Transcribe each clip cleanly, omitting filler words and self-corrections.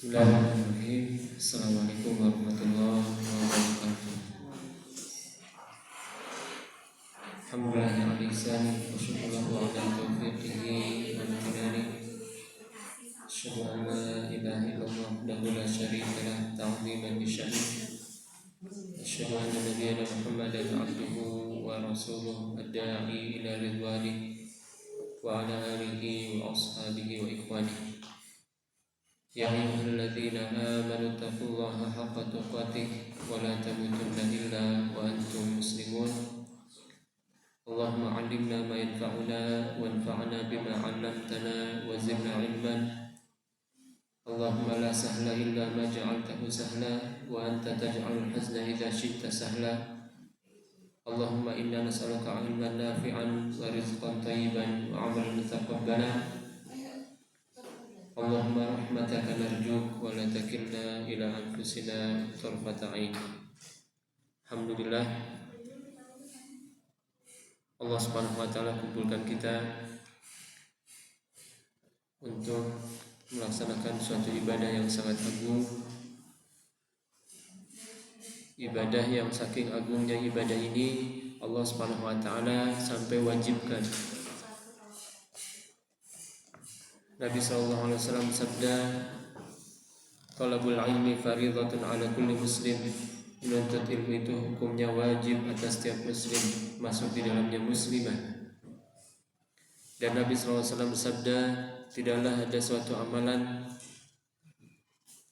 Bismillahirrahmanirrahim. Assalamualaikum warahmatullahi wabarakatuh. Alhamdulillah ala ihsani wa syukurlahu ala taufiqihi wa amtinani. Asyhadu an la ilaha illallah wahdahu la syarika lah ta'ziman li sya'nihi. Asyhadu anna nabiyyana Muhammadan abduhu wa rasuluhu ad-da'i ila ridwanihi wa ala alihi wa ashabihi wa ikhwanihi. Ya ayyuhalladzina amanu taqullaha haqqa tuqatih wa la tamutunna illa wa antum muslimun. Allahumma 'allimna ma yanfa'una wanfa'na bima 'allamtana wa zidna 'ilman. Allahumma la sahla illa ma ja'altahu sahla wa anta taj'alul hazna idza syi'ta sahla. Allahumma inna nas'aluka 'ilman nafi'an wa rizqan thayyiban wa 'amalan mutaqabbalan. Allahumma rahmataka narju wa la takilna ila anfusina tarfata ain. Alhamdulillah, Allah Subhanahu wa taala kumpulkan kita untuk melaksanakan suatu ibadah yang sangat agung. Ibadah yang saking agungnya ibadah ini Allah Subhanahu wa taala sampai wajibkan. Nabi sallallahu alaihi wasallam sabda, "Talabul ilmi fardhatun 'ala kulli muslim." Menuntut ilmu itu hukumnya wajib atas setiap muslim, masuk di dalamnya muslimah. Dan Nabi sallallahu alaihi wasallam bersabda, tidaklah ada suatu amalan.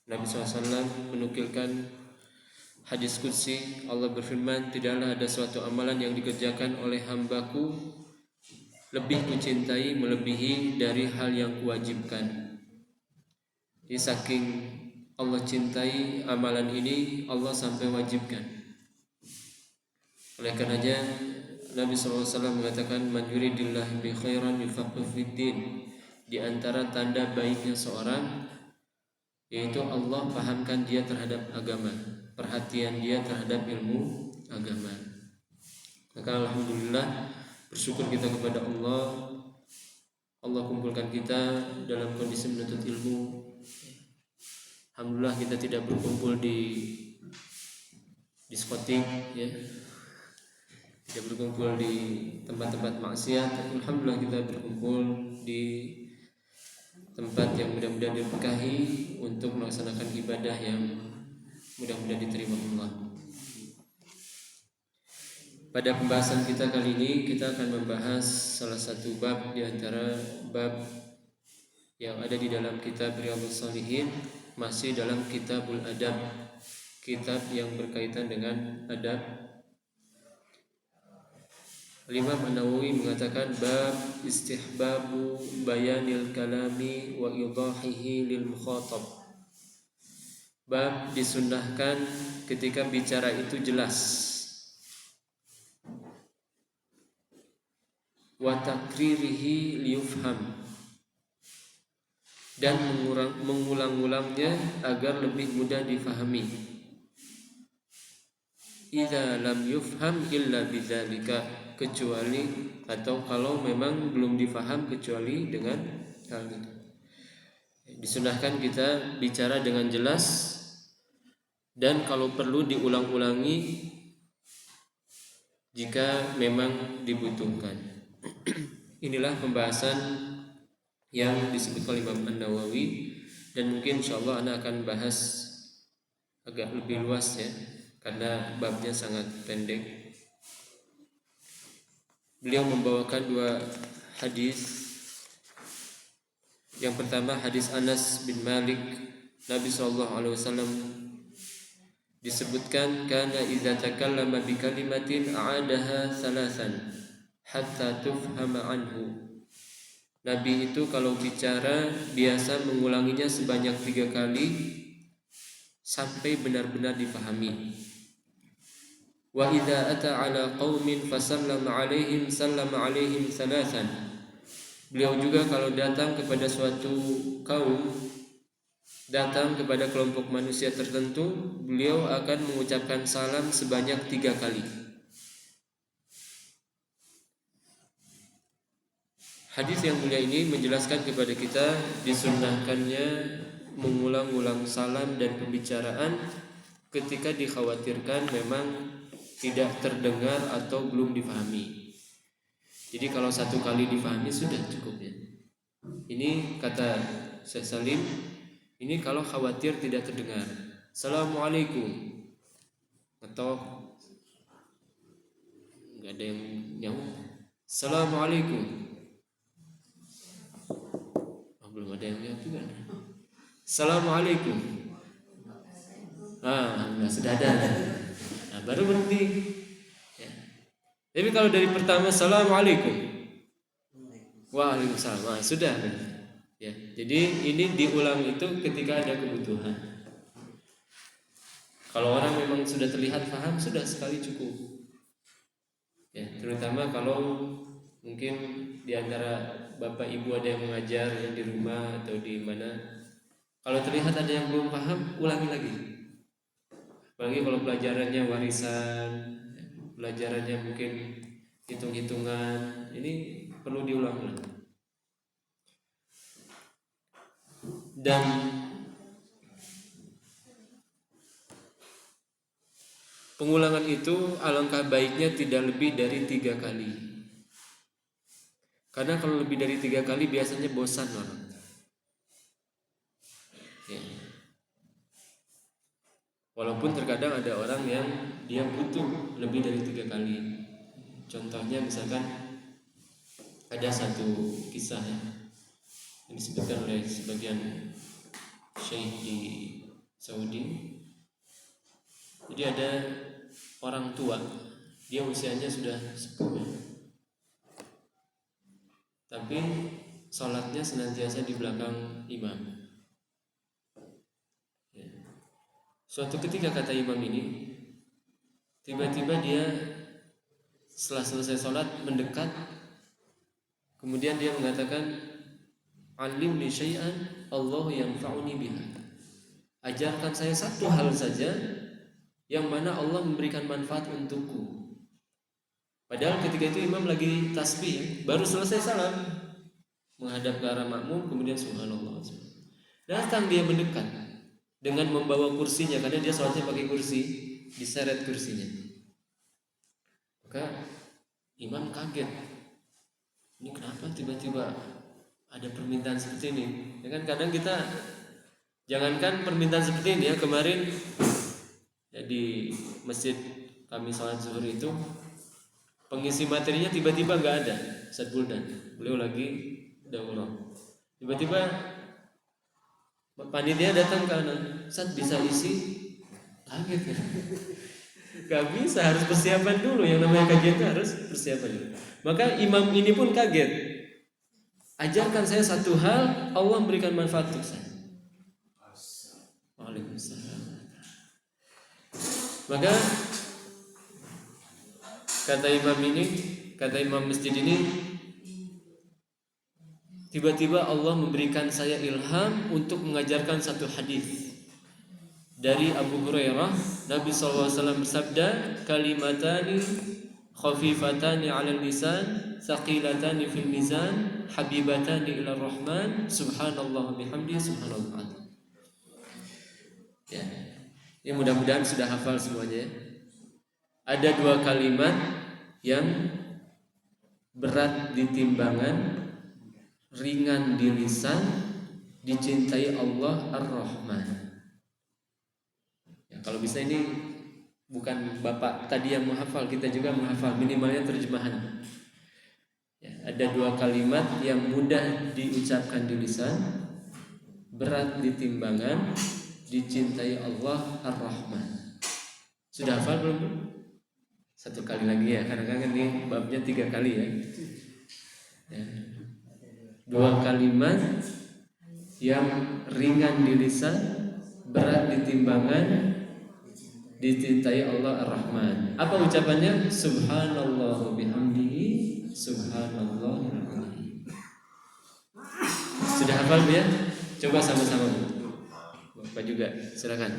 Nabi sallallahu alaihi wasallam menukilkan hadis qudsi, Allah berfirman, tidaklah ada suatu amalan yang dikerjakan oleh hambaku lebih kucintai melebihi dari hal yang kuwajibkan. Jadi saking Allah cintai amalan ini, Allah sampai wajibkan. Oleh karenanya Nabi SAW mengatakan, man yuridillahu bi khairan yufaqihu fiddin. Di antara tanda baiknya seorang yaitu Allah pahamkan dia terhadap agama, perhatian dia terhadap ilmu agama. Maka alhamdulillah, bersyukur kita kepada Allah. Allah kumpulkan kita dalam kondisi menuntut ilmu. Alhamdulillah kita tidak berkumpul di diskotik, ya, tidak berkumpul di tempat-tempat maksiat. Alhamdulillah kita berkumpul di tempat yang mudah-mudahan diberkahi untuk melaksanakan ibadah yang mudah-mudahan diterima Allah. Pada pembahasan kita kali ini, kita akan membahas salah satu bab di antara bab yang ada di dalam kitab Riyadhus Shalihin, masih dalam kitabul adab, kitab yang berkaitan dengan adab. Imam An-Nawawi mengatakan bab istihbabu bayanil kalami wa idahihi lil mukhatab. Bab disunnahkan ketika bicara itu jelas, wa takririhi liyufham, dan mengulang-ulangnya agar lebih mudah difahami. Idza lam yufham illa bidzalika, kecuali atau kalau memang belum difaham kecuali dengan hal itu. Disunahkan kita bicara dengan jelas dan kalau perlu diulang-ulangi jika memang dibutuhkan. Inilah pembahasan yang disebut oleh Imam An-Nawawi, dan mungkin insyaallah Anda akan bahas agak lebih luas, ya, karena babnya sangat pendek. Beliau membawakan dua hadis. Yang pertama hadis Anas bin Malik, Nabi SAW disebutkan kana idza takallama bi kalimatin a'adaha salasan hatta tufhama anhu. Nabi itu kalau bicara biasa mengulanginya sebanyak 3 kali sampai benar-benar difahami. Wa idza ata ala qaumin fasallama alaihim sallama alaihim salasan. Beliau juga kalau datang kepada suatu kaum, datang kepada kelompok manusia tertentu, beliau akan mengucapkan salam sebanyak 3 kali. Hadis yang mulia ini menjelaskan kepada kita disunnahkannya mengulang-ulang salam dan pembicaraan ketika dikhawatirkan memang tidak terdengar atau belum difahami. Jadi kalau satu kali difahami sudah cukup ya. Ini kata Syekh Salim, ini kalau khawatir tidak terdengar. Assalamualaikum. Atau nggak ada yang nyambung. Assalamualaikum. Oh, belum ada yang jawab juga. Assalamualaikum. Sudah ada. Nah, baru berhenti. Ya. Tapi kalau dari pertama Assalamualaikum, Waalaikumsalam, sudah. Ya, jadi ini diulang itu ketika ada kebutuhan. Kalau orang memang sudah terlihat paham, sudah sekali cukup. Ya, terutama kalau mungkin di antara bapak ibu ada yang mengajar yang di rumah atau di mana. Kalau terlihat ada yang belum paham, ulangi lagi. Apalagi kalau pelajarannya warisan, pelajarannya mungkin hitung-hitungan, ini perlu diulang-ulang. Dan pengulangan itu alangkah baiknya tidak lebih dari 3 kali. Karena kalau lebih dari 3 kali biasanya bosan orang. Ya. Walaupun terkadang ada orang yang dia butuh lebih dari 3 kali. Contohnya misalkan ada satu kisah ya, yang disebutkan oleh sebagian syekh di Saudi. Jadi ada orang tua, dia usianya sudah sepuh, tapi sholatnya senantiasa di belakang imam. Ya. Suatu ketika kata imam ini, tiba-tiba dia setelah selesai sholat mendekat, kemudian dia mengatakan, "Alimni syai'an Allah yanfa'uni biha." Ajarkan saya satu hal saja yang mana Allah memberikan manfaat untukku. Padahal ketika itu imam lagi tasbih, baru selesai salam, menghadap ke arah makmum, kemudian subhanallah. Datang dia mendekat dengan membawa kursinya, karena dia sholatnya pakai kursi, diseret kursinya. Maka imam kaget, ini kenapa tiba-tiba ada permintaan seperti ini? Ya kan kadang kita jangankan permintaan seperti ini ya, kemarin ya, di masjid kami sholat zuhur itu pengisi materinya tiba-tiba nggak ada. Ustaz Buldan, beliau lagi daurah. Tiba-tiba panitia datang ke anak, Ustaz bisa isi? Kaget ya. Gak bisa, harus persiapan dulu. Yang namanya kajian itu harus persiapan dulu. Maka imam ini pun kaget. Ajarkan saya satu hal, Allah memberikan manfaat untuk saya. Waalaikumsalam. Maka kata imam masjid ini, tiba-tiba Allah memberikan saya ilham untuk mengajarkan satu hadis dari Abu Hurairah. Nabi SAW bersabda, "Kalimatani khafifatani 'alal lisan, thaqilatani fil mizan, habibatani ila rahman, subhanallah bihamdi, subhanallah." Ya. Ya, mudah-mudahan sudah hafal semuanya. Ada 2 kalimat yang berat di timbangan, ringan di lisan, dicintai Allah Ar-Rahman. Ya, kalau bisa ini bukan Bapak tadi yang menghafal, kita juga menghafal, minimalnya terjemahan. Ya, ada 2 kalimat yang mudah diucapkan di lisan, berat di timbangan, dicintai Allah Ar-Rahman. Sudah hafal belum? 1 kali lagi ya, karena kan ini babnya 3 kali ya. Ya. 2 kalimat yang ringan di lisan, berat di timbangan, dicintai Allah Ar-Rahman. Apa ucapannya? Subhanallah bihamdihi, subhanallahirrahmanirrahim. Sudah hafal ya? Coba sama-sama. Bapak juga, silakan.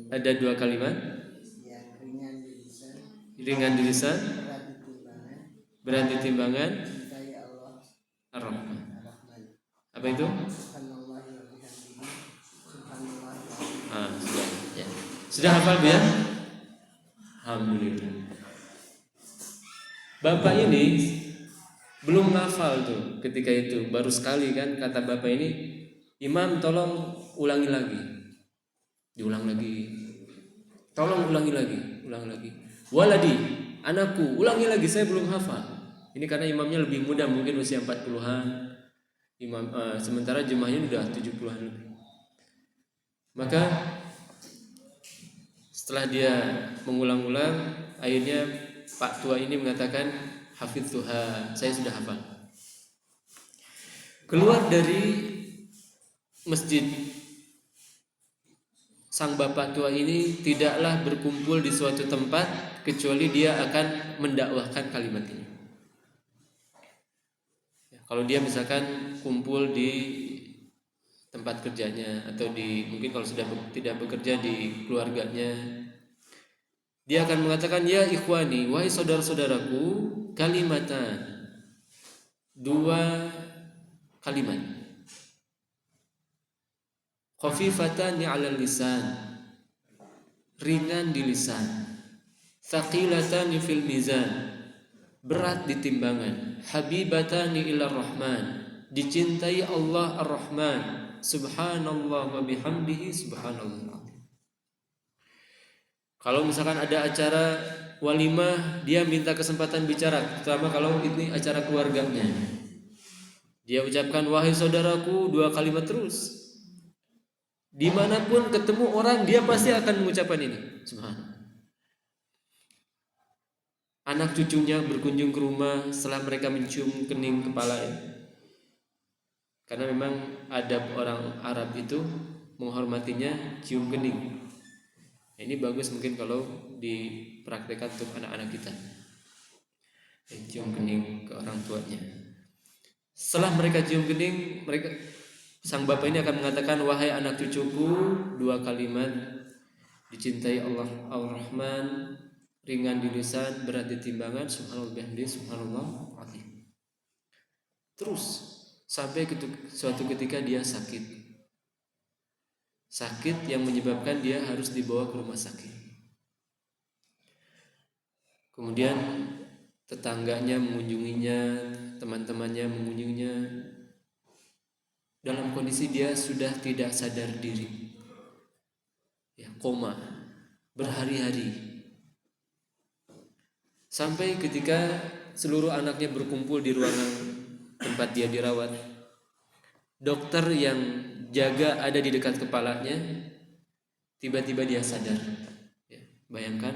Ada 2 kalimat ringan di lisan, berat di timbangan, Ar-Rahman. Apa itu? Sudah hafal ya? Alhamdulillah. Bapak ini belum hafal tuh ketika itu, baru sekali kan kata bapak ini, Imam tolong ulangi lagi. Diulang lagi. Tolong ulangi lagi. Waladi, anakku, ulangi lagi, saya belum hafal. Ini karena imamnya lebih muda, mungkin usia 40-an. Sementara jemaahnya udah 70-an lebih. Maka setelah dia mengulang-ulang, akhirnya Pak tua ini mengatakan, hafidzuha, saya sudah hafal. Keluar dari masjid, sang bapak tua ini tidaklah berkumpul di suatu tempat kecuali dia akan mendakwahkan kalimat ini. Kalau dia misalkan kumpul di tempat kerjanya atau mungkin kalau sudah tidak bekerja di keluarganya, dia akan mengatakan, ya ikhwani, wahai saudara-saudaraku, kalimatan, 2 kalimat, khafifatani 'alal lisan, ringan di lisan, thaqilatani fil mizan, berat di timbangan, habibatani ilar rahman, dicintai Allah ar-Rahman, subhanallah wa bihamdihi subhanallah. Kalau misalkan ada acara walimah, dia minta kesempatan bicara, terutama kalau ini acara keluarganya, dia ucapkan, wahai saudaraku, 2 kalimat terus. Dimanapun ketemu orang, dia pasti akan mengucapkan ini, subhanallah. Anak cucunya berkunjung ke rumah setelah mereka mencium kening kepalanya. Karena memang adab orang Arab itu menghormatinya cium kening. Ini bagus mungkin kalau dipraktekkan untuk anak-anak kita. Cium kening ke orang tuanya. Setelah mereka cium kening, sang bapak ini akan mengatakan, wahai anak cucuku, 2 kalimat, dicintai Allah ar-Rahman, ringan di lisan, berat di timbangan, subhanallah bihamdihi subhanallah azim. Terus sampai suatu ketika dia sakit yang menyebabkan dia harus dibawa ke rumah sakit. Kemudian tetangganya mengunjunginya, teman-temannya mengunjunginya, dalam kondisi dia sudah tidak sadar diri, ya, koma berhari-hari. Sampai ketika seluruh anaknya berkumpul di ruangan tempat dia dirawat, dokter yang jaga ada di dekat kepalanya, tiba-tiba dia sadar. Ya, bayangkan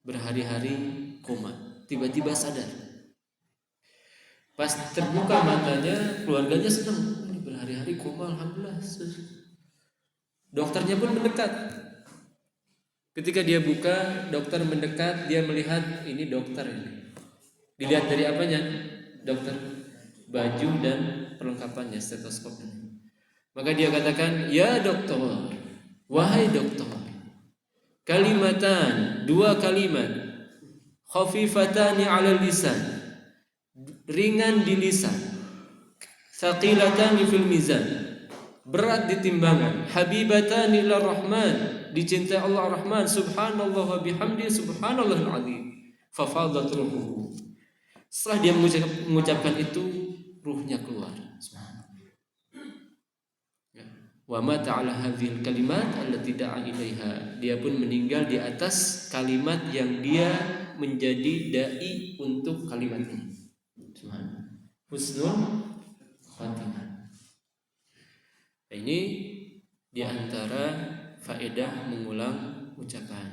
berhari-hari koma, tiba-tiba sadar. Pas terbuka matanya, keluarganya senang, ini berhari-hari koma, alhamdulillah. Dokternya pun mendekat. Ketika dia buka, dokter mendekat, dia melihat ini dokter ini. Dilihat dari apanya? Dokter, baju dan perlengkapannya, stetoskop ini. Maka dia katakan, ya dokter, wahai dokter, kalimatan, 2 kalimat, khafifatani 'alal lisan, ringan di lisan, thaqilatani fil mizan, berat di timbangan, habibatani ilar rahman, dicintai Allah ar-Rahman, subhanallah wa bihamdihi subhanallahil azim. Fafadat ruhuhu. Setelah dia mengucapkan itu, ruhnya keluar. Wa mata ala hadhil kalimat allati da'a ilaiha. Dia pun meninggal di atas kalimat yang dia menjadi dai untuk kalimat ini. Subhanallah. Husnul khatimah. Ini di antara faedah mengulang ucapan.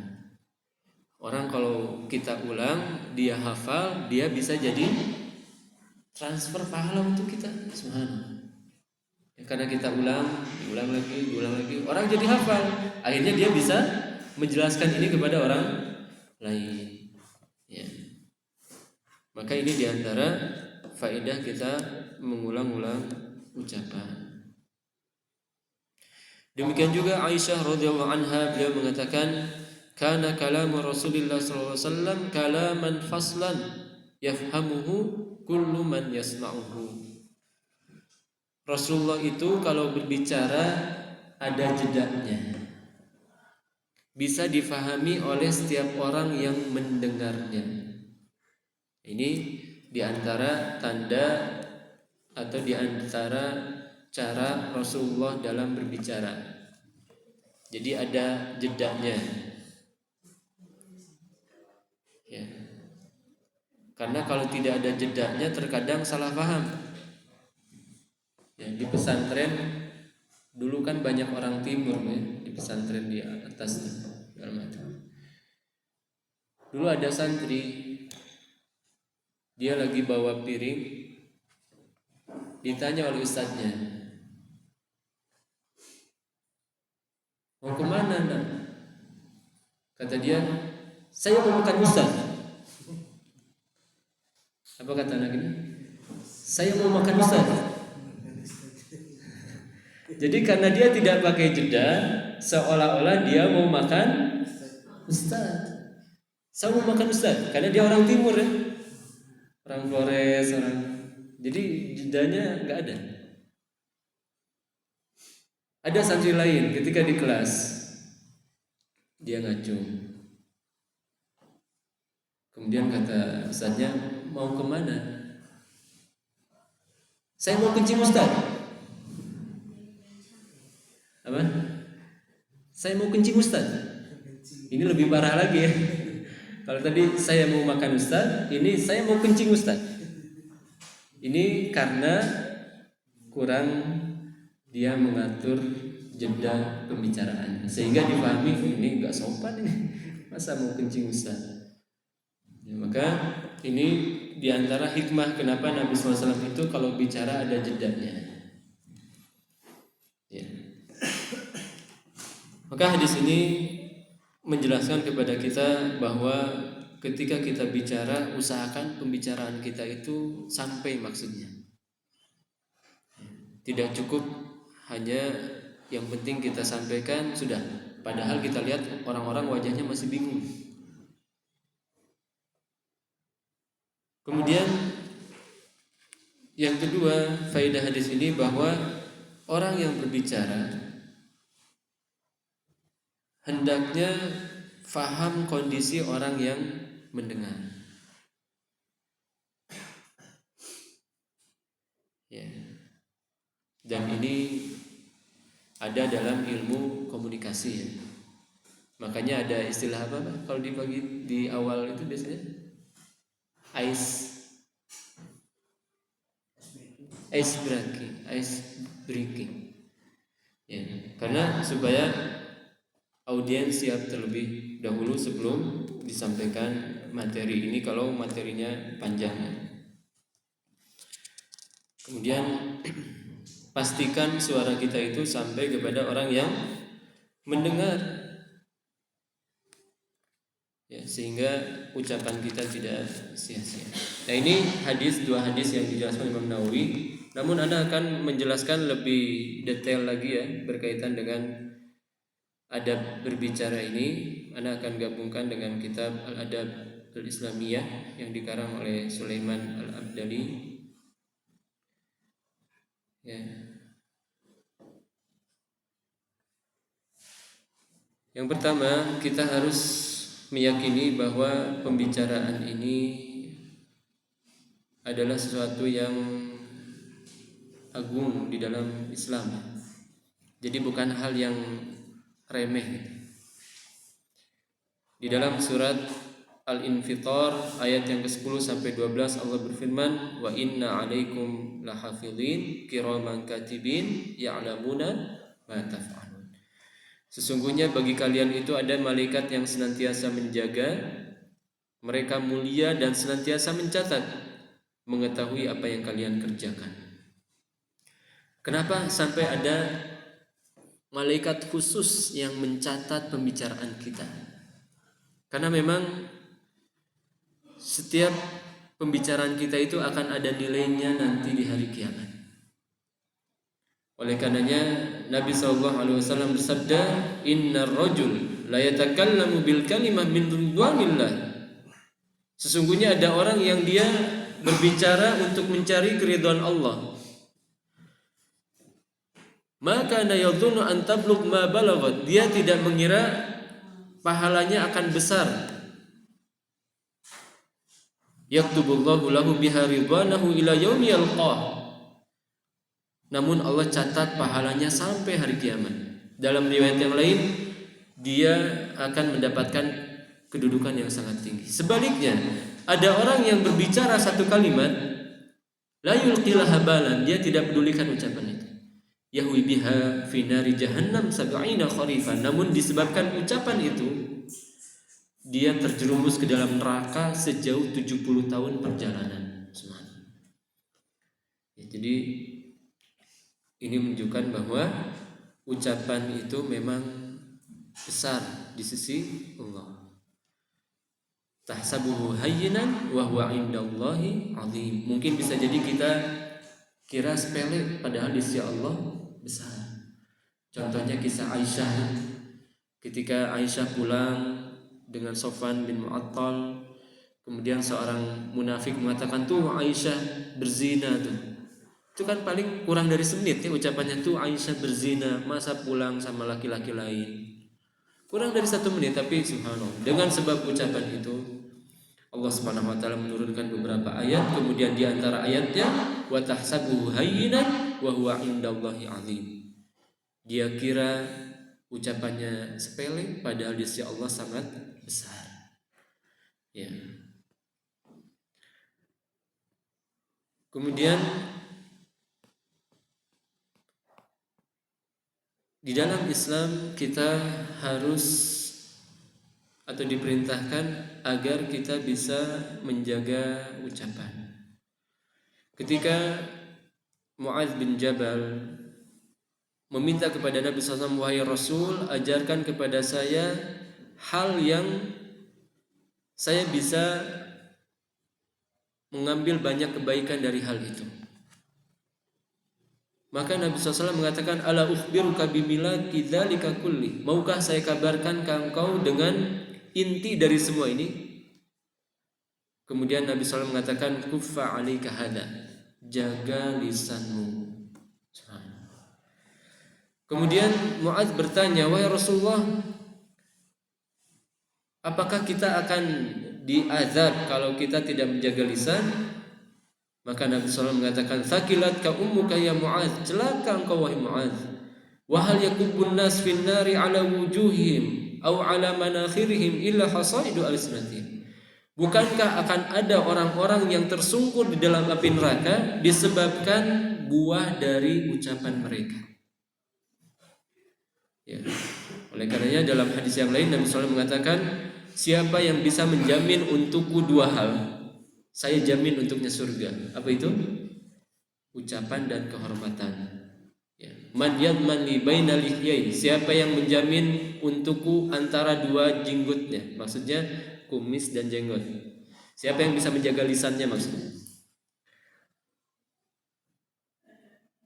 Orang kalau kita ulang, dia hafal, dia bisa jadi transfer pahala untuk kita. Subhanallah. Ya, karena kita diulang lagi, orang jadi hafal. Akhirnya dia bisa menjelaskan ini kepada orang lain. Ya. Maka ini di antara faedah kita mengulang-ulang ucapan. Demikian juga Aisyah radhiyallahu anha, beliau mengatakan, kana kalamu Rasulullah sallallahu alaihi wasallam kalaman faslan yafhamuhu kullu man yasma'uhu. Rasulullah itu kalau berbicara ada jedanya. bisa difahami oleh setiap orang yang mendengarnya. Ini diantara tanda atau diantara cara Rasulullah dalam berbicara. Jadi ada jedanya. Ya. Karena kalau tidak ada jedanya terkadang salah paham. Ya, di pesantren dulu kan banyak orang timur ya, di pesantren di atas segala macam. Dulu ada santri, dia lagi bawa piring, ditanya oleh ustadznya, mau kemana nak? Kata dia, saya mau makan ustadz. Apa kata anak ini? Saya mau makan ustadz. Jadi karena dia tidak pakai jeda, seolah-olah dia mau makan ustadz. Saya mau makan ustadz, karena dia orang timur ya, orang Flores, orang. Jadi jedanya nggak ada. Ada santri lain ketika di kelas dia ngacung. Kemudian kata ustadznya, mau kemana? Saya mau kencing ustadz. Apa? Saya mau kencing ustadz. Ini lebih parah lagi ya. Kalau tadi saya mau makan ustadz, ini saya mau kencing ustadz. Ini karena kurang dia mengatur jeda pembicaraan, sehingga dipahami ini nggak sopan ini, masa mau kencing ustadz. Ya, maka ini diantara hikmah kenapa Nabi SAW itu kalau bicara ada jedanya. Ya. Maka hadis ini menjelaskan kepada kita bahwa ketika kita bicara, usahakan pembicaraan kita itu sampai maksudnya. Tidak cukup hanya yang penting kita sampaikan sudah. Padahal kita lihat orang-orang wajahnya masih bingung. Kemudian yang kedua, faedah hadis ini bahwa orang yang berbicara hendaknya faham kondisi orang yang mendengar. Ya. Dan ini ada dalam ilmu komunikasi ya. Makanya ada istilah apa Pak? Kalau di awal itu biasanya ice breaking. Ya, karena supaya audiens siap terlebih dahulu sebelum disampaikan materi ini kalau materinya panjang. Kemudian pastikan suara kita itu sampai kepada orang yang mendengar, ya, sehingga ucapan kita tidak sia-sia. Nah ini dua hadis yang dijelaskan Imam Nawawi. Namun Anda akan menjelaskan lebih detail lagi ya berkaitan dengan adab berbicara ini. Anda akan gabungkan dengan kitab Al-Adab Al-Islamiyah yang dikarang oleh Sulaiman Al-Abdali. Ya. Yang pertama, kita harus meyakini bahwa pembicaraan ini adalah sesuatu yang agung di dalam Islam. Jadi bukan hal yang remeh. Di dalam surat Al-Infitar ayat yang ke-10 sampai 12 Allah berfirman, "Wa inna 'alaikum lahafidhin kiraman katibin ya'lamuna ma taf'alun." Sesungguhnya bagi kalian itu ada malaikat yang senantiasa menjaga, mereka mulia dan senantiasa mencatat, mengetahui apa yang kalian kerjakan. Kenapa sampai ada malaikat khusus yang mencatat pembicaraan kita? Karena memang setiap pembicaraan kita itu akan ada nilainya nanti di hari kiamat. Oleh karenanya Nabi SAW bersabda, "Innar rajul la yatakallamu bil kalimah min ridwanillah." Sesungguhnya ada orang yang dia berbicara untuk mencari keridhaan Allah. Maka yadhunnu an tablugh ma balagat. Dia tidak mengira pahalanya akan besar. Yaktubullahu lahu biha ridwanahu ila yaumi yalqah. Namun Allah catat pahalanya sampai hari kiamat. Dalam riwayat yang lain, dia akan mendapatkan kedudukan yang sangat tinggi. Sebaliknya, ada orang yang berbicara satu kalimat, la yulqilaha balan, dia tidak pedulikan ucapan itu. Yahwi biha fi nari jahannam sab'ina kharifan. Namun disebabkan ucapan itu, dia terjerumus ke dalam neraka sejauh 70 tahun perjalanan. Ya, jadi ini menunjukkan bahwa ucapan itu memang besar di sisi Allah. Tahsabuhu hayyinan wa huwa indallahi azim. Mungkin bisa jadi kita kira sepele padahal di sisi Allah besar. Contohnya kisah Aisyah. Ketika Aisyah pulang dengan Sofwan bin Mu'attal, kemudian seorang munafik mengatakan, tuh Aisyah berzina tuh. Itu kan paling kurang dari semenit ya ucapannya, tuh Aisyah berzina, masa pulang sama laki-laki lain. Kurang dari 1 menit, tapi subhanallah, dengan sebab ucapan itu Allah Subhanahu wa taala menurunkan beberapa ayat, kemudian di antara ayatnya wa tahsabuhu hayyinan wa huwa indallahi azim. Dia kira ucapannya sepele padahal di sisi Allah sangat besar. Ya. Kemudian di dalam Islam kita harus atau diperintahkan agar kita bisa menjaga ucapan. Ketika Mu'adz bin Jabal meminta kepada Nabi SAW, wahai Rasul, ajarkan kepada saya hal yang saya bisa mengambil banyak kebaikan dari hal itu. Maka Nabi SAW mengatakan, ala ukhbiruka bimilaki dzalika kulli. Maukah saya kabarkan engkau dengan inti dari semua ini? Kemudian Nabi SAW mengatakan, kuffa alaika hada. Jaga lisanmu. Kemudian Mu'adz bertanya, wahai Rasulullah, apakah kita akan diazab kalau kita tidak menjaga lisan? Maka Nabi SAW mengatakan, thaqilat ka ummuka ya Mu'adz, celaka engkau wahai Mu'adz. Wa hal yakubbun nas fin nari ala wujuhihim aw ala manakhirihim illa hasaidu alsinatihim. Bukankah akan ada orang-orang yang tersungkur di dalam api neraka disebabkan buah dari ucapan mereka? Ya. Oleh karenanya dalam hadis yang lain Nabi SAW mengatakan, siapa yang bisa menjamin untukku 2 hal, saya jamin untuknya surga. Apa itu? Ucapan dan kehormatan. Ya. Man yadman li baina lihyain. Siapa yang menjamin untukku antara 2 jenggotnya? Maksudnya kumis dan jenggot. Siapa yang bisa menjaga lisannya maksudnya?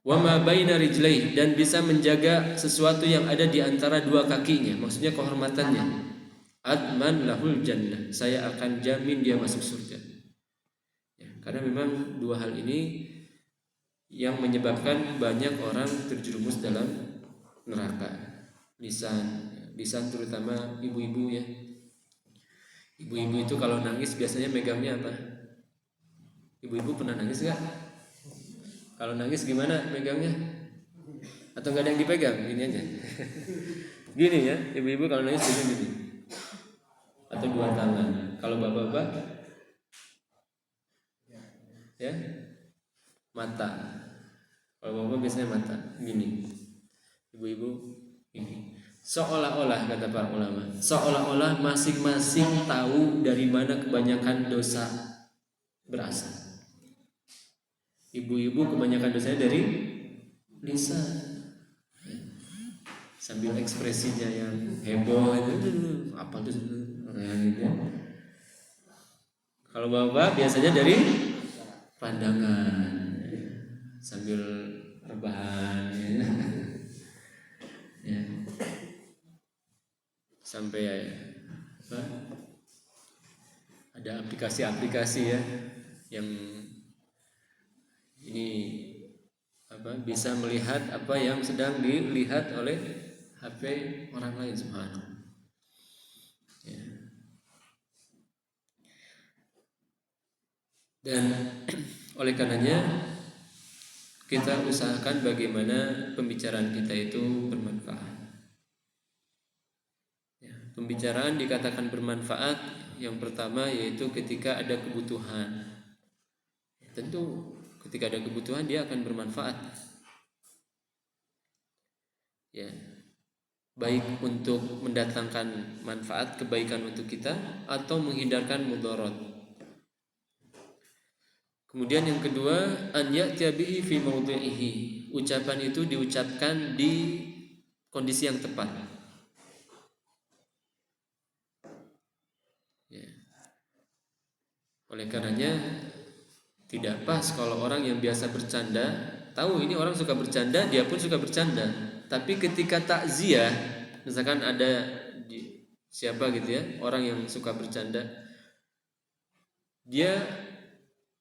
Wa ma baina rijlaihi, dan bisa menjaga sesuatu yang ada di antara 2 kakinya. Maksudnya kehormatannya. Adman lahul jannah. Saya akan jamin dia masuk surga. Karena memang 2 hal ini yang menyebabkan banyak orang terjerumus dalam neraka. Lisan terutama ibu-ibu ya. Ibu-ibu itu kalau nangis biasanya megangnya apa? Ibu-ibu pernah nangis gak? Kalau nangis gimana megangnya? Atau gak ada yang dipegang? Gini aja. Gini ya, ibu-ibu kalau nangis gini. Atau 2 tangan. Kalau bapak-bapak ya, mata. Kalau bapak biasanya mata gini, ibu-ibu ini. Seolah-olah, kata para ulama, seolah-olah masing-masing tahu dari mana kebanyakan dosa berasal. Ibu-ibu kebanyakan dosanya dari lisan, sambil ekspresinya yang heboh itu apa tuh gitu. Kalau bapak biasanya dari pandangan sambil rebahan ya. Sampai apa? Ada aplikasi-aplikasi ya yang ini apa bisa melihat apa yang sedang dilihat oleh HP orang lain, subhanallah. Dan oleh karenanya kita usahakan bagaimana pembicaraan kita itu bermanfaat. Ya, pembicaraan dikatakan bermanfaat yang pertama yaitu ketika ada kebutuhan. Tentu ketika ada kebutuhan dia akan bermanfaat. Ya, baik untuk mendatangkan manfaat kebaikan untuk kita atau menghindarkan mudarat. Kemudian yang kedua, an ya'tiya bihi fi mawdhi'ihi. Ucapan itu diucapkan di kondisi yang tepat. Ya. Oleh karenanya tidak pas kalau orang yang biasa bercanda, tahu ini orang suka bercanda, dia pun suka bercanda. Tapi ketika takziah, misalkan ada siapa gitu ya, orang yang suka bercanda, dia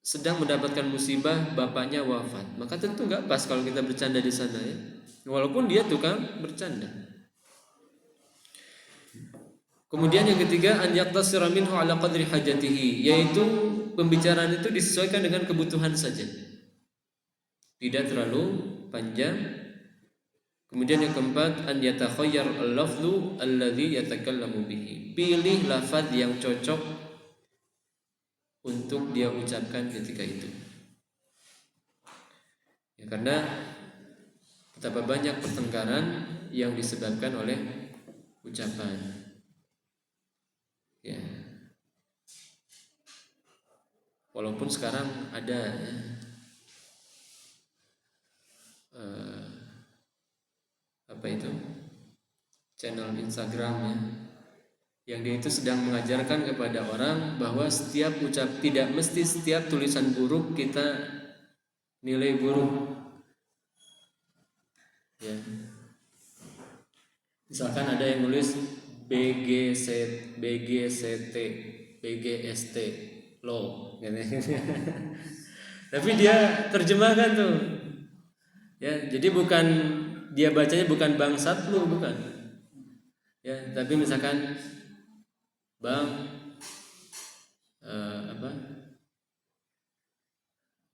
sedang mendapatkan musibah, bapaknya wafat, maka tentu nggak pas kalau kita bercanda di sana ya, walaupun dia tukang bercanda. Kemudian yang ketiga, an yaqtasira minhu ala qadri hajatihi, yaitu pembicaraan itu disesuaikan dengan kebutuhan saja, tidak terlalu panjang. Kemudian yang keempat, an yatakhayyar al-lafdhu alladhi yatakallamu bihi, pilih lafaz yang cocok untuk dia ucapkan ketika itu. Ya, karena betapa banyak pertengkaran yang disebabkan oleh ucapan. Ya. Walaupun sekarang ada apa itu channel Instagram ya, yang dia itu sedang mengajarkan kepada orang bahwa tidak mesti setiap tulisan buruk kita nilai buruk. Ya. Misalkan ada yang nulis BGST, BGST, lo, tapi dia terjemahkan tuh, ya, jadi bukan dia bacanya bukan bangsat lo, bukan, ya, tapi misalkan bang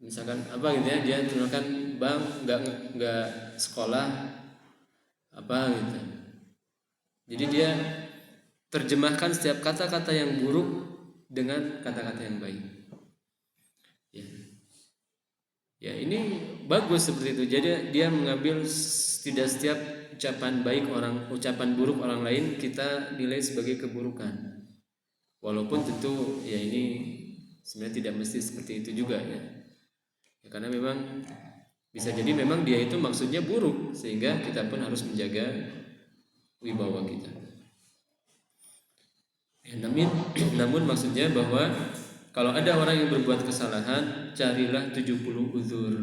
misalkan apa gitu ya, dia tuliskan bang nggak sekolah apa gitu. Jadi dia terjemahkan setiap kata-kata yang buruk dengan kata-kata yang baik. Ya. Ya, ini bagus seperti itu. Jadi dia mengambil tidak setiap ucapan buruk orang lain kita nilai sebagai keburukan. Walaupun tentu ya ini sebenarnya tidak mesti seperti itu juga ya. Ya, karena memang bisa jadi memang dia itu maksudnya buruk, sehingga kita pun harus menjaga wibawa kita. Ya, namun maksudnya bahwa kalau ada orang yang berbuat kesalahan, carilah 70 uzur.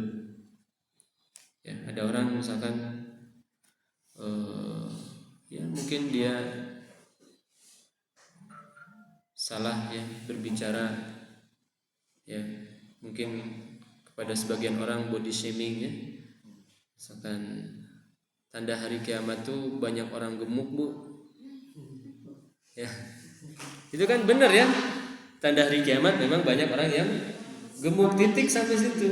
Ya, ada orang misalkan ya mungkin dia salah ya berbicara, ya mungkin kepada sebagian orang body shaming ya. Misalkan tanda hari kiamat tuh banyak orang gemuk bu, ya itu kan benar ya, tanda hari kiamat memang banyak orang yang gemuk, titik sampai situ.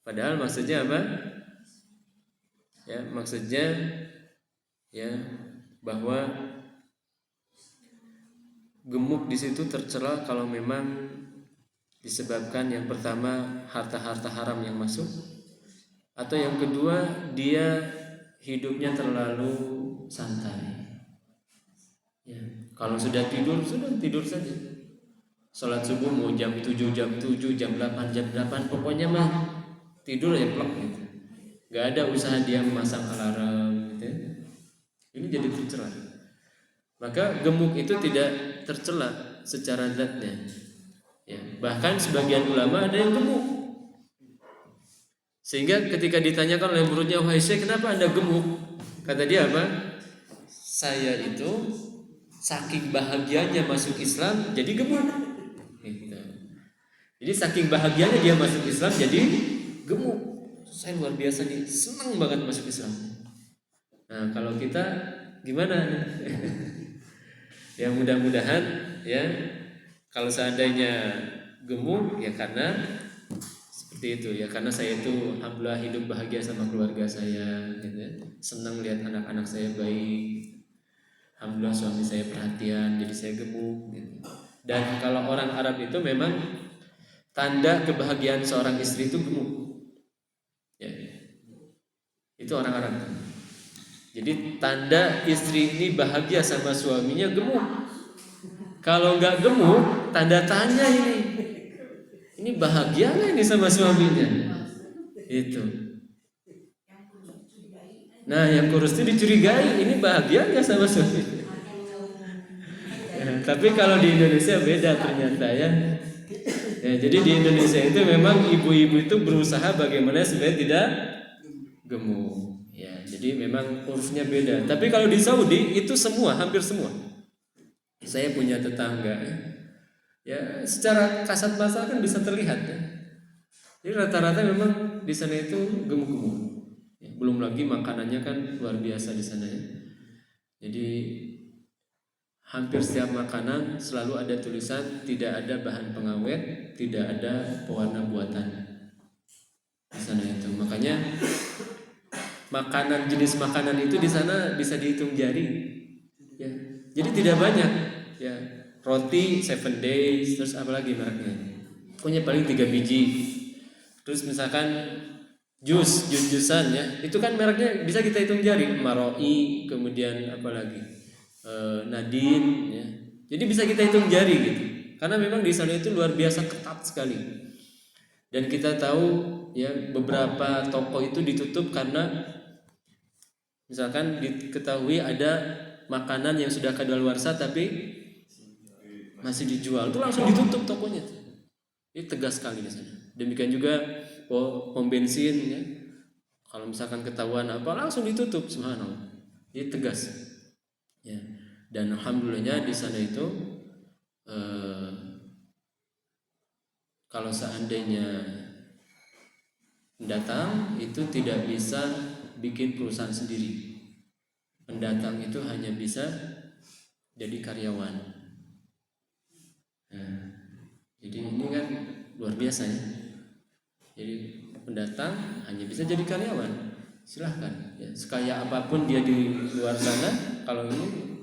Padahal maksudnya apa? Ya maksudnya ya bahwa gemuk di situ tercela kalau memang disebabkan yang pertama harta-harta haram yang masuk, atau yang kedua dia hidupnya terlalu santai. Ya, kalau sudah tidur saja. Salat subuh mau jam 7, jam 8, jam 8, pokoknya mah tidur ya plek gitu. Gak ada usaha dia memasang alarm gitu. Ini jadi tercela. Maka gemuk itu tidak tercela secara zatnya. Ya, bahkan sebagian ulama ada yang gemuk. Sehingga ketika ditanyakan oleh muridnya, "Wahai Syekh, kenapa Anda gemuk?" Kata dia apa? "Saya itu saking bahagianya masuk Islam jadi gemuk." Gitu. Jadi saking bahagianya dia masuk Islam jadi gemuk. Saya luar biasa nih, senang banget masuk Islam. Nah, kalau kita gimana? Ya mudah-mudahan ya Kalau seandainya gemuk ya karena seperti itu ya, karena saya itu alhamdulillah hidup bahagia sama keluarga saya gitu ya. Senang lihat anak-anak saya baik, alhamdulillah suami saya perhatian, jadi saya gemuk gitu. Dan kalau orang Arab itu memang tanda kebahagiaan seorang istri itu gemuk ya, itu orang Arab. Jadi tanda istri ini bahagia sama suaminya gemuk. Kalau nggak gemuk, tanda tanya ini bahagia nggak ini sama suaminya? Itu. Nah, yang kurus itu dicurigai, ini bahagia nggak sama suaminya? Ya, tapi kalau di Indonesia beda ternyata ya. Ya, jadi di Indonesia itu memang ibu-ibu itu berusaha bagaimana supaya tidak gemuk. Ya, jadi memang urusnya beda. Tapi kalau di Saudi itu semua, hampir semua. Saya punya tetangga ya, secara kasat mata kan bisa terlihat ya. Jadi rata-rata memang di sana itu gemuk-gemuk. Ya, belum lagi makanannya kan luar biasa di sana ya. Jadi hampir setiap makanan selalu ada tulisan tidak ada bahan pengawet, tidak ada pewarna buatan di sana itu. Makanya makanan, jenis makanan itu di sana bisa dihitung jari ya. Jadi tidak banyak ya. Roti 7 days, terus apa lagi mereknya? Pokoknya paling 3 biji. Terus misalkan jusan ya, itu kan mereknya bisa kita hitung jari. Maroi, kemudian apa lagi? Nadine ya. Jadi bisa kita hitung jari gitu. Karena memang di sana itu luar biasa ketat sekali. Dan kita tahu ya, beberapa toko itu ditutup karena misalkan diketahui ada makanan yang sudah kadaluarsa tapi masih dijual, itu langsung ditutup tokonya. Ini tegas sekali di sana. Demikian juga pom bensin ya. Kalau misalkan ketahuan apa langsung ditutup, subhanallah. Ini tegas. Ya. Dan alhamdulillahnya di sana itu kalau seandainya pendatang itu tidak bisa bikin perusahaan sendiri. Pendatang itu hanya bisa jadi karyawan. Nah, jadi ini kan luar biasa ya. Jadi pendatang hanya bisa jadi karyawan. Silahkan ya, sekaya apapun dia di luar sana, kalau ini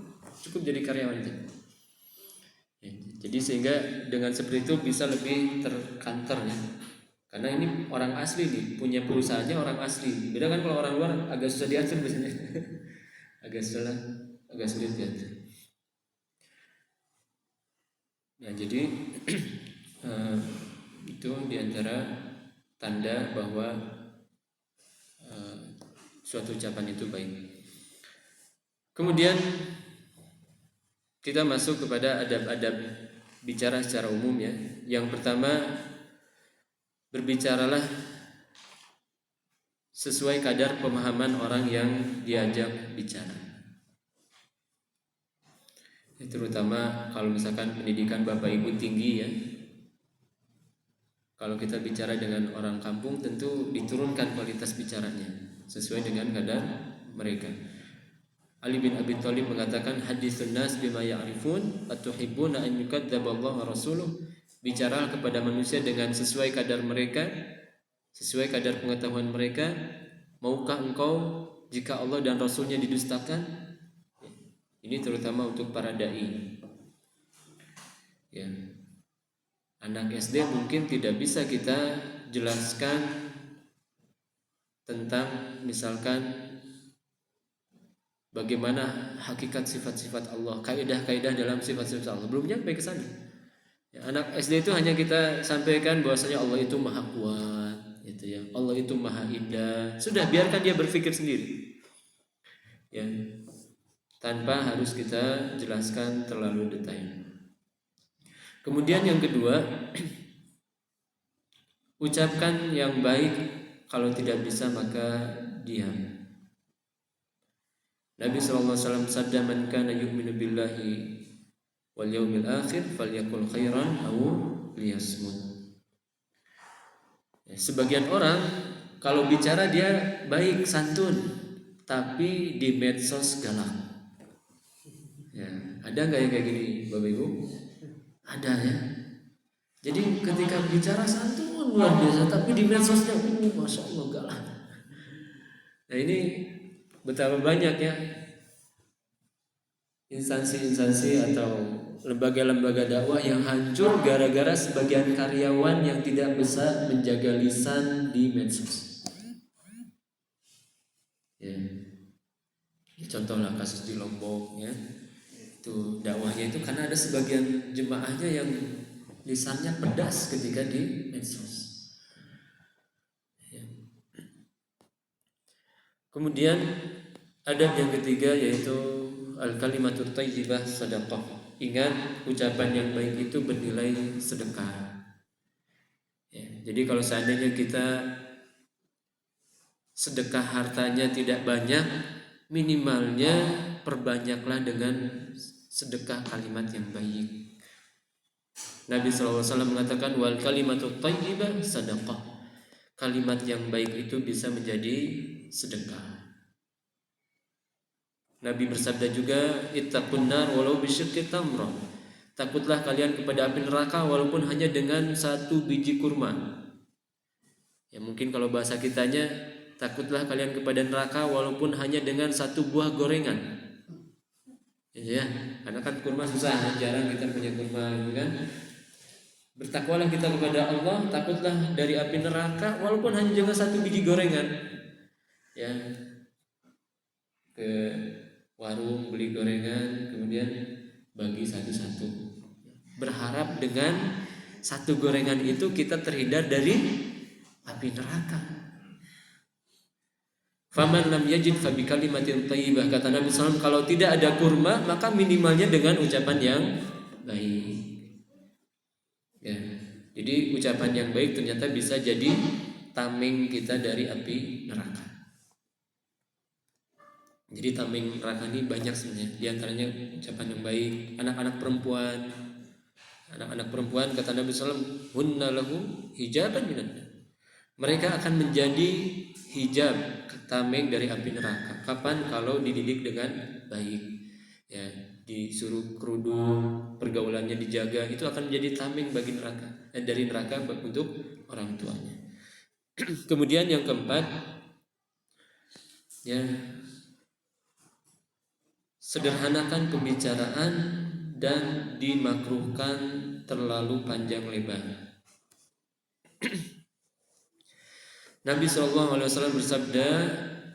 cukup jadi karyawan aja. Ya, jadi sehingga dengan seperti itu bisa lebih terkantor ya. Karena ini orang asli nih, punya perusahaannya orang asli. Beda kan kalau orang luar agak susah diatur biasanya. agak sulit diatur. Nah, jadi itu diantara tanda bahwa suatu ucapan itu baik. Kemudian kita masuk kepada adab-adab bicara secara umum ya. Yang pertama, berbicaralah sesuai kadar pemahaman orang yang diajak bicara. Terutama kalau misalkan pendidikan Bapak Ibu tinggi ya. Kalau kita bicara dengan orang kampung tentu diturunkan kualitas bicaranya sesuai dengan kadar mereka. Ali bin Abi Thalib mengatakan haditsun nas bima ya'rifun atuhibbuna an yukadzdzaba wa rasuluh. Bicara kepada manusia dengan sesuai kadar mereka, sesuai kadar pengetahuan mereka. Maukah engkau jika Allah dan Rasulnya didustakan? Ini terutama untuk para dai. Ya. Anak SD mungkin tidak bisa kita jelaskan tentang misalkan bagaimana hakikat sifat-sifat Allah, kaidah-kaidah dalam sifat-sifat Allah. Belum nyampe ke sana. Ya, anak SD itu hanya kita sampaikan bahwasanya Allah itu maha kuat, gitu ya. Allah itu maha indah. Sudah, biarkan dia berpikir sendiri. Ya. Tanpa harus kita jelaskan terlalu detail. Kemudian yang kedua, ucapkan yang baik, kalau tidak bisa maka diam. Nabi SAW sabda, man kana yu'minu billahi wal yawmil akhir falyakul khairan aw liyasmut. Sebagian orang kalau bicara dia baik, santun, tapi di medsos galak. Ya, ada nggak yang kayak gini, Bapak Ibu? Ada ya. Jadi ketika bicara santun luar biasa, tapi di medsosnya, masya Allah galak. Nah ini betapa banyak ya instansi-instansi atau lembaga-lembaga dakwah yang hancur gara-gara sebagian karyawan yang tidak bisa menjaga lisan di medsos. Ya. Contohlah kasus di Lombok ya. Itu dakwahnya itu karena ada sebagian jemaahnya yang lisannya pedas ketika di medsos. Ya. Kemudian adab yang ketiga yaitu al-kalimatut thayyibah shadaqah. Ingat, ucapan yang baik itu bernilai sedekah. Ya, jadi kalau seandainya kita sedekah hartanya tidak banyak, minimalnya perbanyaklah dengan sedekah kalimat yang baik. Nabi SAW mengatakan wal kalimatut thayyibah shadaqah. Kalimat yang baik itu bisa menjadi sedekah. Nabi bersabda juga, ittaqun nar walau bisyikki tamrah. Takutlah kalian kepada api neraka walaupun hanya dengan satu biji kurma. Ya mungkin kalau bahasa kitanya, takutlah kalian kepada neraka walaupun hanya dengan satu buah gorengan. Ya, karena kan kurma susah, jarang kita punya kurma gitu kan. Bertakwalah kita kepada Allah, takutlah dari api neraka walaupun hanya dengan satu biji gorengan. Ya. Ke warung beli gorengan, kemudian bagi satu-satu. Berharap dengan satu gorengan itu kita terhindar dari api neraka. Faman lam yajid fa bi kalimatin thayyibah, kata Nabi SAW, kalau tidak ada kurma maka minimalnya dengan ucapan yang baik. Ya. Jadi ucapan yang baik ternyata bisa jadi tameng kita dari api neraka. Jadi tameng neraka ini banyak sebenarnya. Di antaranya ucapan yang baik. Anak-anak perempuan kata Nabi SAW, hunna lahu hijaban minan. Mereka akan menjadi hijab, tameng dari api neraka. Kapan? Kalau dididik dengan baik. Ya, disuruh kerudung, pergaulannya dijaga, itu akan menjadi tameng bagi neraka. Dari neraka untuk orang tuanya. Kemudian yang keempat, ya, sederhanakan pembicaraan dan dimakruhkan terlalu panjang lebar. Nabi SAW bersabda,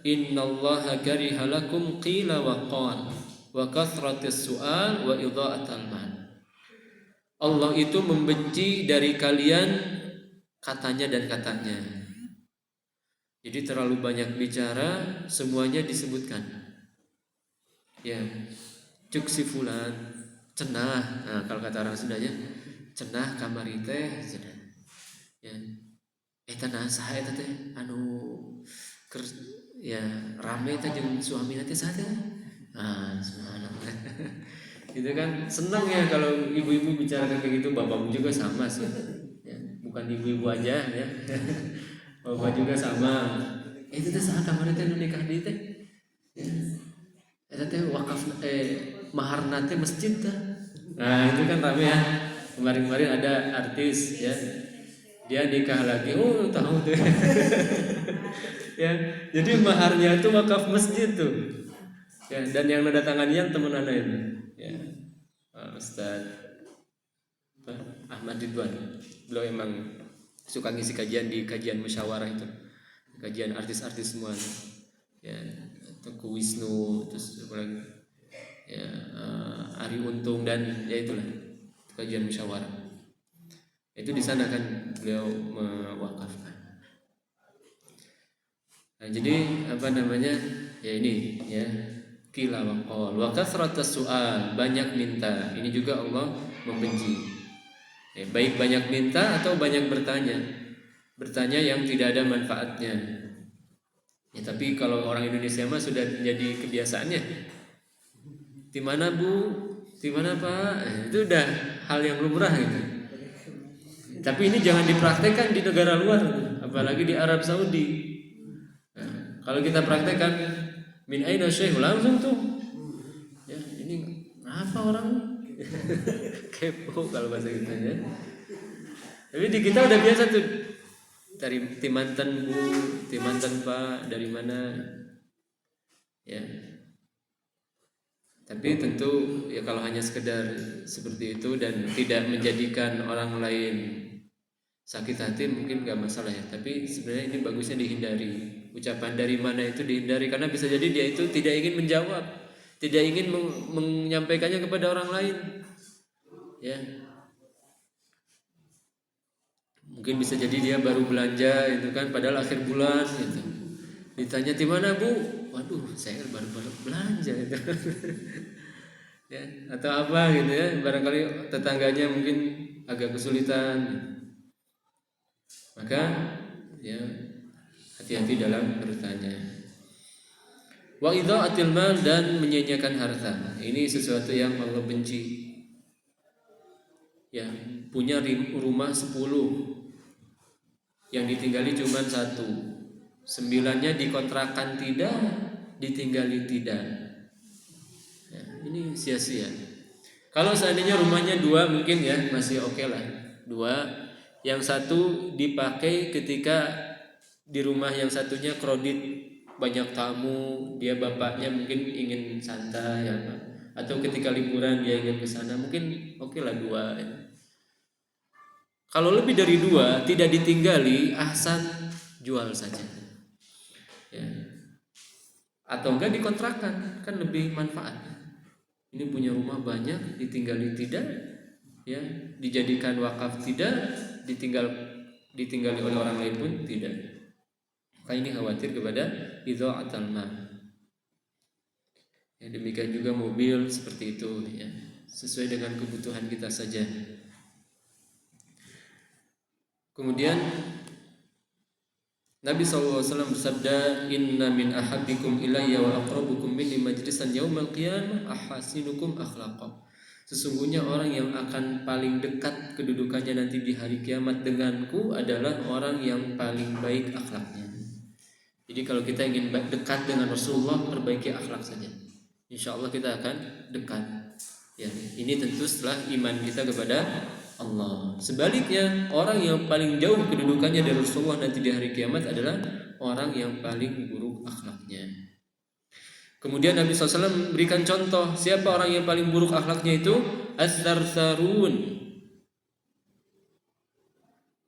innallaha kariha lakum qila wa qal wa kathratis su'al wa idha'atal mal. Allah itu membenci dari kalian katanya dan katanya. Jadi terlalu banyak bicara, semuanya disebutkan. Ya, cuk si fulan, cenah. Nah, kalau kata orang Sundanya, cenah kamari teh cenah. Ya. Tanah saha eta teh anu ya rame teh jeung suamina teh saha teh. Ah, subhanallah. Itu kan senang ya kalau ibu-ibu bicara kayak gitu, bapak juga sama sih. Ya, bukan ibu-ibu aja ya. Bapak juga sama. Itu teh saha kamari teh nu nikah deui teh. Ya. Eta teh wakaf maharna teh masjid teh. Nah, itu kan rame ya. Kemarin-kemarin ada artis ya. Dia nikah lagi, tahu tuh. Ya, jadi maharnya itu wakaf masjid tuh. Ya, dan yang nada tangannya teman anak itu. Ya, Ustaz Ahmad Ridwan. Beliau emang suka ngisi kajian di kajian musyawarah itu, kajian artis-artis semua. Ya, Teguh Wisnu, terus lagi, ya Ari Untung dan ya itulah kajian musyawarah. Itu di sana kan beliau mewakafkan. Nah, jadi apa namanya? Ya ini ya, qila wa qal wa kathratus su'al, banyak minta. Ini juga Allah membenci. Ya, baik banyak minta atau banyak bertanya. Bertanya yang tidak ada manfaatnya. Ya, tapi kalau orang Indonesia mah sudah jadi kebiasaannya. Di mana Bu? Di mana Pak? Itu udah hal yang lumrah gitu. Tapi ini jangan dipraktekkan di negara luar, apalagi di Arab Saudi. Nah, kalau kita praktekkan min aina syekh langsung tuh. Ya, ini apa orang? Kepo kalau bahasa kita ya. Tapi di kita udah biasa tuh dari timanten Bu, timanten Pak, dari mana ya. Tapi tentu ya kalau hanya sekedar seperti itu dan tidak menjadikan orang lain sakit hati mungkin gak masalah ya. Tapi sebenarnya ini bagusnya dihindari. Ucapan dari mana itu dihindari karena bisa jadi dia itu tidak ingin menjawab, tidak ingin menyampaikannya kepada orang lain. Ya. Mungkin bisa jadi dia baru belanja itu kan padahal akhir bulan gitu. Ditanya di mana Bu? Waduh, saya baru belanja gitu. Ya, atau apa gitu ya. Barangkali tetangganya mungkin agak kesulitan. Maka ya hati-hati dalam bertanya. Wa idha'atil mal dan menyia-nyiakan harta. Ini sesuatu yang Allah benci. Ya, punya rumah 10 yang ditinggali cuma 1, 9-nya dikontrakan tidak, ditinggali tidak. Ya, ini sia-sia. Kalau seandainya rumahnya 2 mungkin ya masih oke lah. 2, yang 1 dipakai ketika di rumah yang satunya kredit banyak tamu, dia bapaknya mungkin ingin santai ya, atau ketika liburan dia ingin ke sana mungkin oke lah 2 ya. Kalau lebih dari 2 tidak ditinggali, ahsan jual saja. Ya. Atau enggak dikontrakan, kan lebih manfaat. Ini punya rumah banyak, ditinggali tidak, ya, dijadikan wakaf tidak, ditinggali oleh orang lain pun tidak. Maka ini khawatir kepada idha'atul mal. Ya, demikian juga mobil seperti itu ya. Sesuai dengan kebutuhan kita saja. Kemudian Nabi SAW bersabda, Inna min ahabbikum ilayya wa aqrabukum minni majlisan yaumal qiyamah ahasinukum akhlaqa. Sesungguhnya orang yang akan paling dekat kedudukannya nanti di hari kiamat denganku adalah orang yang paling baik akhlaknya. Jadi kalau kita ingin dekat dengan Rasulullah, perbaiki akhlak saja. Insya Allah kita akan dekat. Ya, ini tentu setelah iman kita kepada Allah. Sebaliknya, orang yang paling jauh kedudukannya dari Rasulullah nanti di hari kiamat adalah orang yang paling buruk akhlaknya. Kemudian Nabi SAW memberikan contoh siapa orang yang paling buruk akhlaknya itu as-sarsarun,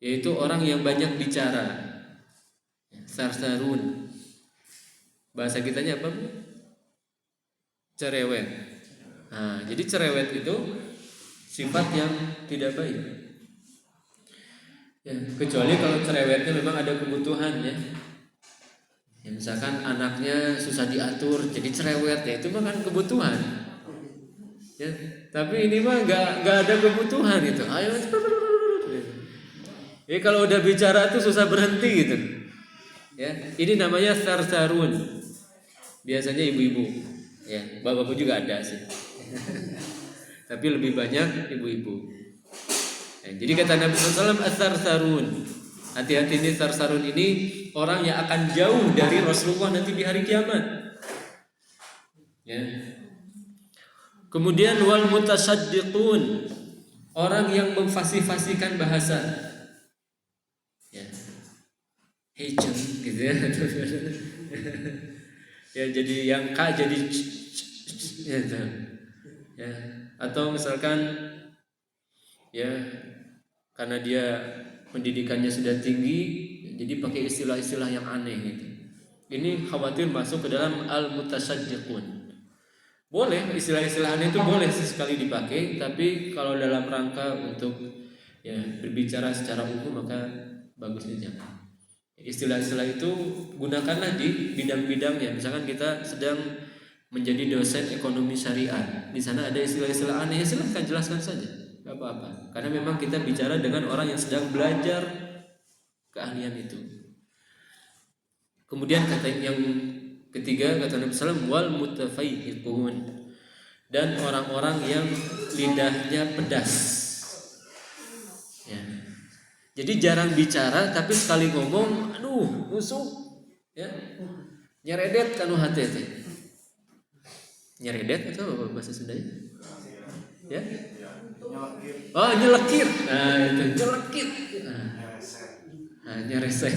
yaitu orang yang banyak bicara. Sarsarun, bahasa kitanya apa Bu? Cerewet. Nah, jadi cerewet itu sifat yang tidak baik. Ya, kecuali kalau cerewetnya memang ada kebutuhan ya. Ya, misalkan anaknya susah diatur, jadi cerewet ya itu mah kan kebutuhan. Ya, tapi ini mah nggak ada kebutuhan gitu. Ayo, jadi kalau udah bicara tuh susah berhenti gitu. Ya, ini namanya sarsarun. Biasanya ibu-ibu. Ya, bapak-bapak juga ada sih. Tapi lebih banyak ibu-ibu. Ya, jadi kata Nabi SAW as-sarsarun. Hati-hati ini sarsarun ini orang yang akan jauh dari Rasulullah nanti di hari kiamat. Ya. Kemudian wal mutasaddiqun, orang yang memfasih-fasihkan bahasa. Ya. Hejeng gitu ya. Ya jadi yang K jadi gitu. Ya, atau misalkan ya karena dia pendidikannya sudah tinggi jadi pakai istilah-istilah yang aneh gitu. Ini khawatir masuk ke dalam al-mutasaddiqun. Boleh istilah-istilah aneh itu boleh sesekali dipakai, tapi kalau dalam rangka untuk ya berbicara secara umum maka bagusnya jangan. Istilah-istilah itu gunakanlah di bidang-bidangnya. Misalkan kita sedang menjadi dosen ekonomi syariah, di sana ada istilah-istilah aneh, silahkan jelaskan saja, gak apa-apa. Karena memang kita bicara dengan orang yang sedang belajar keahlian itu. Kemudian kata yang ketiga kata Nabi SAW, wal mutafaihiqun, dan orang-orang yang lidahnya pedas. Ya. Jadi jarang bicara tapi sekali ngomong, aduh, nusuk, ya, nyeredet kanu hati. Nyeredet atau bahasa Sundanya? Ya? Oh, nyelekit. Nah, itu nyelekit. Nah, nyereset.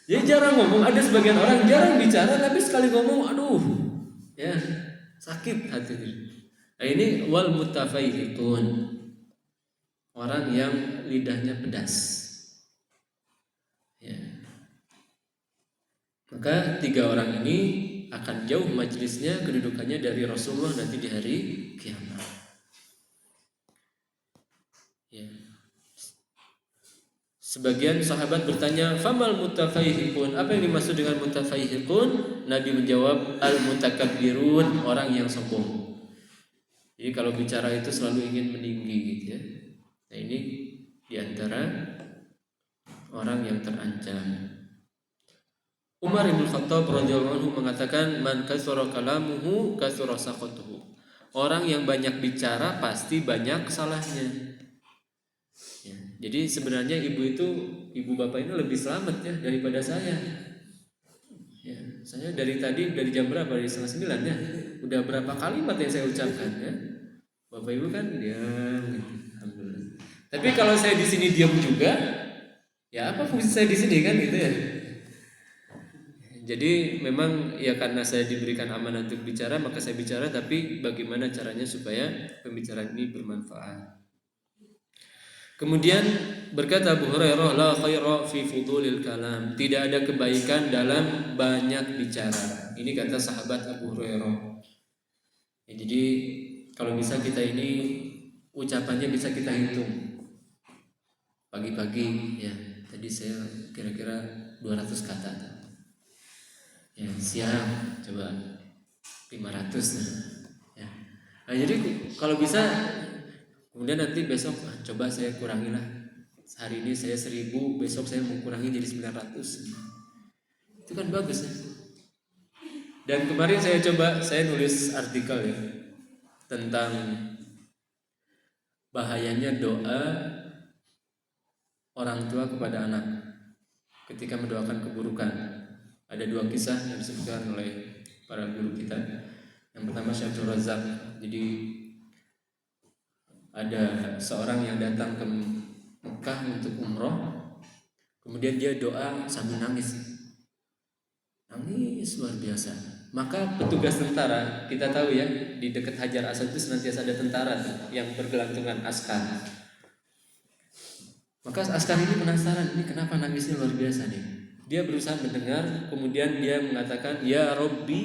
Jadi jarang ngomong. Ada sebagian orang jarang bicara, tapi sekali ngomong, aduh, ya sakit hati. Nah, ini wal mutafaihikun, orang yang lidahnya pedas. Ya. Maka 3 orang ini akan jauh majelisnya, kedudukannya dari Rasulullah nanti di hari kiamat. Ya. Sebagian sahabat bertanya, "Famal mutafaihikun?" Apa yang dimaksud dengan mutafaihikun? Nabi menjawab, "Al-mutakabbirun", orang yang sombong. Jadi kalau bicara itu selalu ingin meninggi gitu ya. Nah, ini diantara orang yang terancam. Umar bin Khattab radhiyallahu anhu mengatakan, "Man kasara kalamuhu kasara saqatuhu." Orang yang banyak bicara pasti banyak salahnya. Ya, jadi sebenarnya ibu bapak ini lebih selamat ya daripada saya. Ya, saya dari tadi dari jam berapa? Dari 8:30 ya. Udah berapa kalimat yang saya ucapkan ya? Bapak ibu kan diam gitu. Alhamdulillah. Tapi kalau saya di sini diam juga, ya apa fungsi saya di sini kan gitu ya? Jadi memang ya karena saya diberikan amanah untuk bicara, maka saya bicara, tapi bagaimana caranya supaya pembicaraan ini bermanfaat. Kemudian berkata Abu Hurairah, la khaira fi fudulil kalam, tidak ada kebaikan dalam banyak bicara. Ini kata sahabat Abu Hurairah. Ya, jadi kalau bisa kita ini ucapannya bisa kita hitung. Pagi-pagi ya, tadi saya kira-kira 200 kata. Ya, siang coba 500 ya. Nah, jadi kalau bisa kemudian nanti besok coba saya kurangilah. Hari ini saya 1000, besok saya mau kurangi jadi 900. Itu kan bagus ya. Dan kemarin saya nulis artikel ya tentang bahayanya doa orang tua kepada anak ketika mendoakan keburukan. Ada 2 kisah yang disebutkan oleh para guru kita. Yang pertama Syekh Abdul Razak. Jadi ada seorang yang datang ke Mekah untuk umroh, kemudian dia doa sambil nangis luar biasa. Maka petugas tentara, kita tahu ya di dekat Hajar Aswad itu senantiasa ada tentara yang bergelantungan askar. Maka askar ini penasaran, ini kenapa nangisnya luar biasa nih. Dia berusaha mendengar, kemudian dia mengatakan, ya Rabbi,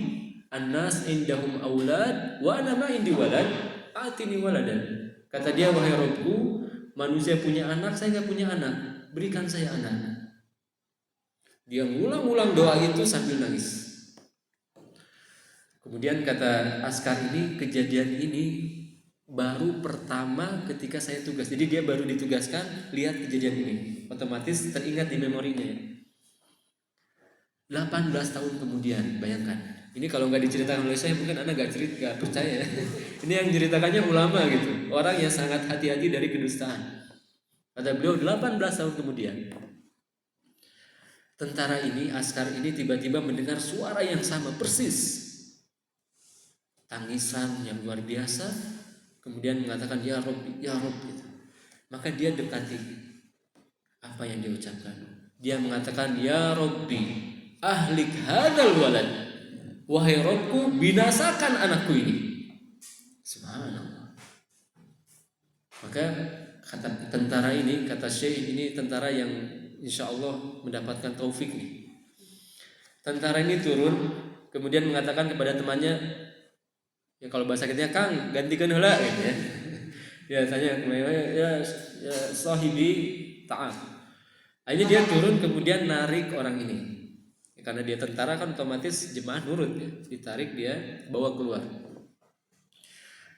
annas indahum aulad wa ana ma indi walad, atini waladan. Kata dia, wahai Rabbku, manusia punya anak, saya nggak punya anak, berikan saya anak. Dia ngulang-ulang doa itu sambil nangis. Kemudian kata askar ini, kejadian ini baru pertama ketika saya tugas. Jadi dia baru ditugaskan, lihat kejadian ini, otomatis teringat di memorinya. 18 tahun kemudian, bayangkan. Ini kalau nggak diceritakan oleh saya, mungkin Anda nggak percaya. Ini yang ceritakannya ulama gitu, orang yang sangat hati-hati dari kedustaan. Kata beliau 18 tahun kemudian, tentara ini, askar ini tiba-tiba mendengar suara yang sama persis, tangisan yang luar biasa, kemudian mengatakan ya Rabbi, ya Rabbi. Maka dia dekati apa yang dia ucapkan. Dia mengatakan ya Rabbi, ahlik hadzal walad, wahai Rabbku, binasakan anakku ini. Subhanallah. Maka kata tentara ini, kata Syekh ini tentara yang insya Allah mendapatkan taufik nih. Tentara ini turun, kemudian mengatakan kepada temannya, ya kalau bahasa kitanya, Kang, gantikan heula gitu ya. Ya tanya, ya sahibi ta'am. Akhirnya dia turun, kemudian narik orang ini. Ya, karena dia tentara kan otomatis jemaah nurut ya. Ditarik, dia bawa keluar.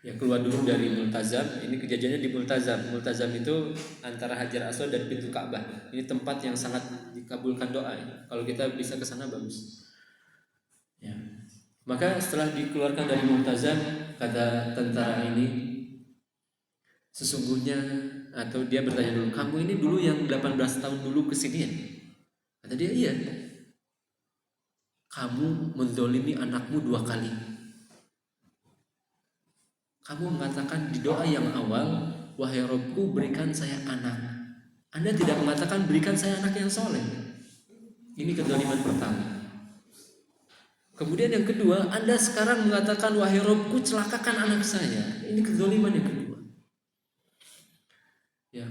Ya keluar dulu dari Multazam. Ini kejadiannya di Multazam. Multazam itu antara Hajar Aswad dan pintu Ka'bah. Ini tempat yang sangat dikabulkan doa ya. Kalau kita bisa ke sana bagus. Ya. Maka setelah dikeluarkan dari Multazam, kata tentara ini, sesungguhnya, atau dia bertanya dulu, kamu ini dulu yang 18 tahun dulu kesini ya? Kata dia, iya. Kamu mendolimi anakmu 2 kali. kamu mengatakan di doa yang awal, wahai Robku berikan saya anak. Anda tidak mengatakan berikan saya anak yang soleh. Ini kezaliman pertama. Kemudian yang kedua, Anda sekarang mengatakan wahai Robku celakakan anak saya. Ini kezaliman yang kedua. Ya,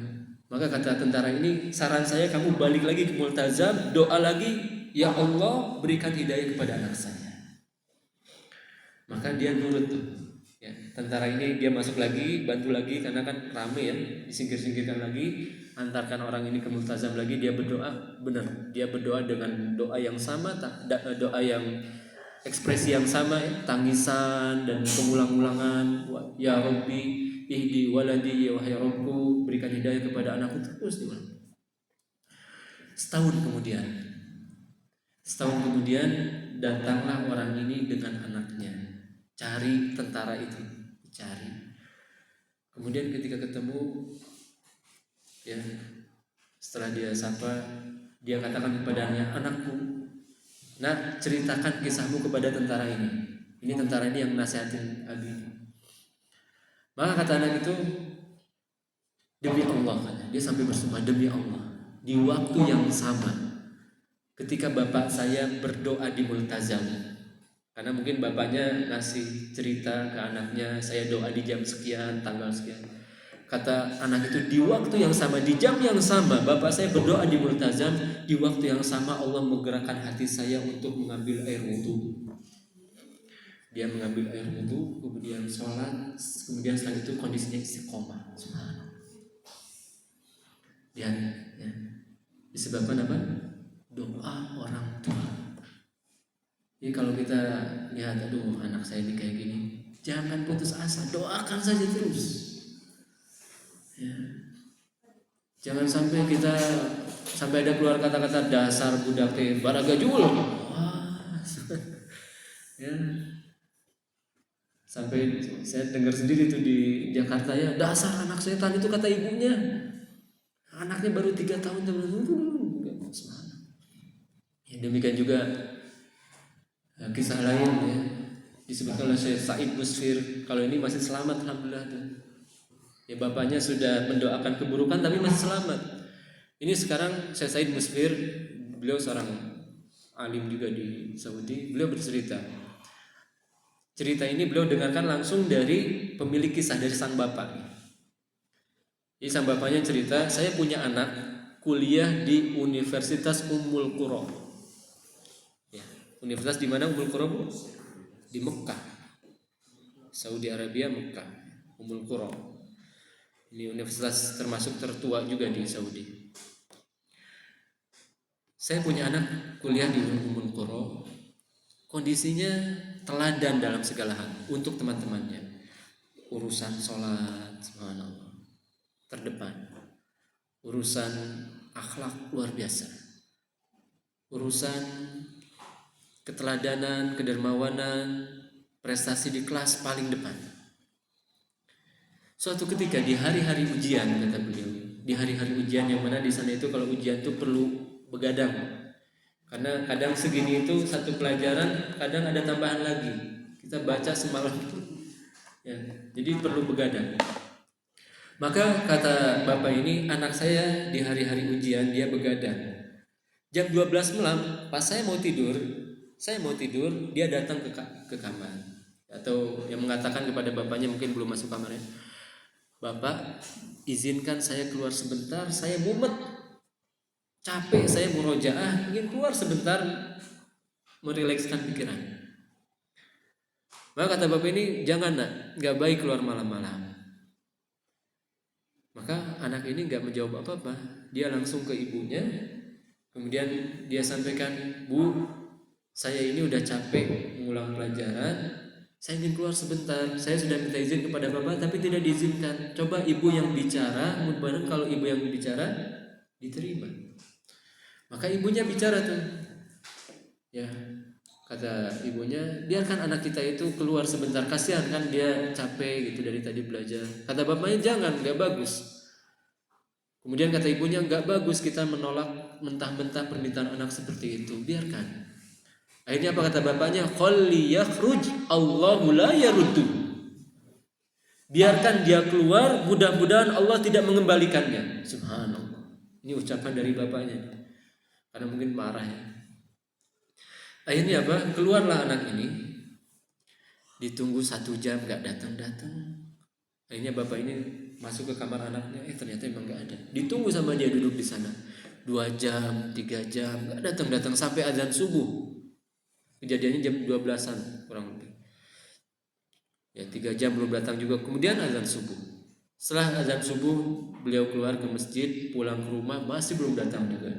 maka kata tentara ini, saran saya kamu balik lagi ke multazam, doa lagi, ya Allah berikan hidayah kepada anak saya. Maka dia nurut tuh. Ya, tentara ini dia masuk lagi, bantu lagi karena kan rame ya, disingkir-singkirkan lagi, antarkan orang ini ke multazam lagi, dia berdoa, benar, dia berdoa dengan doa yang sama, doa yang ekspresi yang sama ya, tangisan dan pengulang-ulangan, ya Rabbi ihdi waladi, ya wahai Rabbku berikan hidayah kepada anakku, terus diulang. Setahun kemudian datanglah orang ini dengan anaknya, cari tentara itu, cari. Kemudian ketika ketemu, ya setelah dia sapa, dia katakan kepadanya, anakku, nah ceritakan kisahmu kepada tentara ini. Ini tentara ini yang nasihatin Abi. Maka kata anak itu, demi Allah, dia sampai bersumpah, demi Allah, di waktu yang sama ketika bapak saya berdoa di multazam, karena mungkin bapaknya ngasih cerita ke anaknya, saya doa di jam sekian, tanggal sekian. Kata anak itu, di waktu yang sama, di jam yang sama, bapak saya berdoa di multazam, di waktu yang sama Allah menggerakkan hati saya untuk mengambil air wudhu. Dia mengambil air wudhu, kemudian sholat, kemudian setelah itu kondisinya istiqomah. Ya, disebabkan apa? Doa orang tua. Jadi kalau kita lihat, aduh anak saya ini kayak gini, jangan putus asa, doakan saja terus. Ya. Jangan sampai ada keluar kata-kata dasar budak teh baragajul. Ya. Sampai saya dengar sendiri tuh di Jakarta ya, dasar anak setan itu kata ibunya. Anaknya baru 3 tahun ya, demikian juga kisah lain ya, disebutkan oleh Syekh Said Musfir. Kalau ini masih selamat alhamdulillah tuh. Ya bapaknya sudah mendoakan keburukan tapi masih selamat. Ini sekarang Syekh Said Musfir, beliau seorang alim juga di Saudi. Beliau bercerita. Cerita ini beliau dengarkan langsung dari pemilik kisah, dari sang bapak. Jadi sang bapaknya cerita, saya punya anak kuliah di Universitas Ummul Qura. Ya, universitas di mana Ummul Qura, Bu? Di Mekah, Saudi Arabia, Mekah, Ummul Qura. Ini universitas termasuk tertua juga di Saudi. Saya punya anak kuliah di Ummul Qura. Kondisinya teladan dalam segala hal untuk teman-temannya. Urusan sholat, subhanallah, terdepan. Urusan akhlak luar biasa. Urusan keteladanan, kedermawanan, prestasi di kelas paling depan. Suatu ketika di hari-hari ujian, kata beliau, di hari-hari ujian yang mana di sana itu kalau ujian itu perlu begadang. Karena kadang segini itu satu pelajaran, kadang ada tambahan lagi. Kita baca semalam ya, jadi perlu begadang. Maka kata bapak ini, anak saya di hari-hari ujian dia begadang. Jam 12 malam, pas saya mau tidur, dia datang ke kamar. Atau yang mengatakan kepada bapaknya, mungkin belum masuk kamarnya, Bapak, izinkan saya keluar sebentar, saya mumet, capek, saya murojaah, ingin keluar sebentar merilekskan pikiran. Maka kata bapak ini, jangan nak, gak baik keluar malam-malam. Maka anak ini gak menjawab apa-apa. Dia langsung ke ibunya. Kemudian dia sampaikan, Bu, saya ini udah capek mengulang pelajaran, saya ingin keluar sebentar. Saya sudah minta izin kepada bapak tapi tidak diizinkan. Coba ibu yang bicara, mudah-mudahan kalau ibu yang bicara diterima. Maka ibunya bicara tuh. Ya, kata ibunya, biarkan anak kita itu keluar sebentar, kasihan kan dia capek gitu dari tadi belajar. Kata bapaknya, jangan, gak bagus. Kemudian kata ibunya, gak bagus kita menolak mentah-mentah permintaan anak seperti itu, biarkan. Akhirnya apa kata bapaknya? Khalli yakhruj Allahu la yaruddu. Biarkan dia keluar, mudah-mudahan Allah tidak mengembalikannya. Subhanallah. Ini ucapan dari bapaknya. Karena mungkin marah ya. Akhirnya apa? Keluarlah anak ini. Ditunggu 1 jam gak datang-datang. Akhirnya bapak ini masuk ke kamar anaknya. Ternyata emang gak ada. Ditunggu sama dia duduk di sana. 2 jam, 3 jam gak datang-datang sampai azan subuh. Kejadiannya jam 12-an kurang lebih. Ya 3 jam belum datang juga. Kemudian azan subuh. Setelah azan subuh beliau keluar ke masjid, pulang ke rumah masih belum datang juga.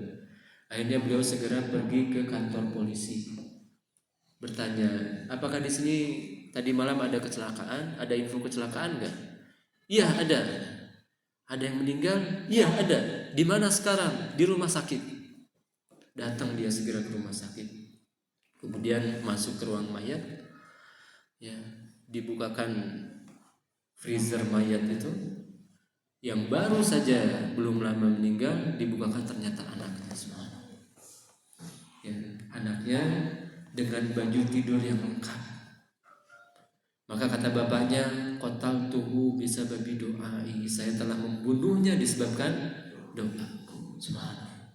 Akhirnya beliau segera pergi ke kantor polisi. Bertanya, apakah di sini tadi malam ada kecelakaan? Ada info kecelakaan nggak? Iya ada. Ada yang meninggal? Iya ada. Di mana sekarang? Di rumah sakit. Datang dia segera ke rumah sakit. Kemudian masuk ke ruang mayat. Ya, dibukakan freezer mayat itu. Yang baru saja belum lama meninggal, dibukakan ternyata anaknya semua. Ya, anaknya dengan baju tidur yang lengkap. Maka kata bapaknya, qataltuhu bisababi doai, saya telah membunuhnya disebabkan doaku. Subhanallah.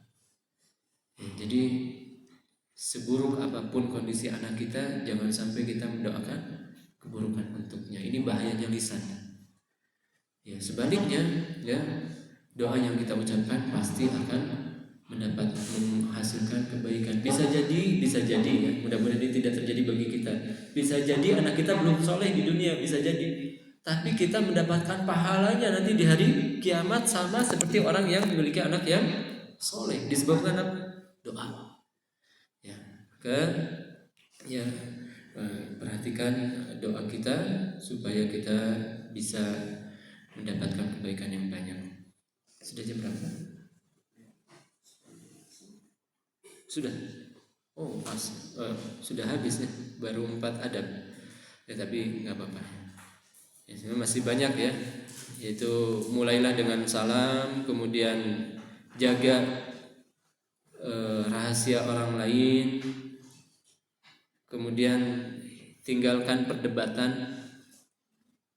Ya, jadi seburuk apapun kondisi anak kita, jangan sampai kita mendoakan keburukan untuknya. Ini bahayanya lisan. Ya, sebaliknya, ya, doa yang kita ucapkan pasti akan menghasilkan kebaikan. Bisa jadi ya. Mudah-mudahan ini tidak terjadi bagi kita. Bisa jadi anak kita belum soleh di dunia, bisa jadi. Tapi kita mendapatkan pahalanya nanti di hari kiamat sama seperti orang yang memiliki anak yang soleh disebabkan doa. Ya, ya perhatikan doa kita supaya kita bisa mendapatkan kebaikan yang banyak. Sudah jam berapa? Sudah. Oh, pas. Sudah habis ya. Baru 4 adab. Ya tapi nggak apa-apa. Ya, masih banyak ya. Yaitu mulailah dengan salam, kemudian jaga rahasia orang lain, kemudian tinggalkan perdebatan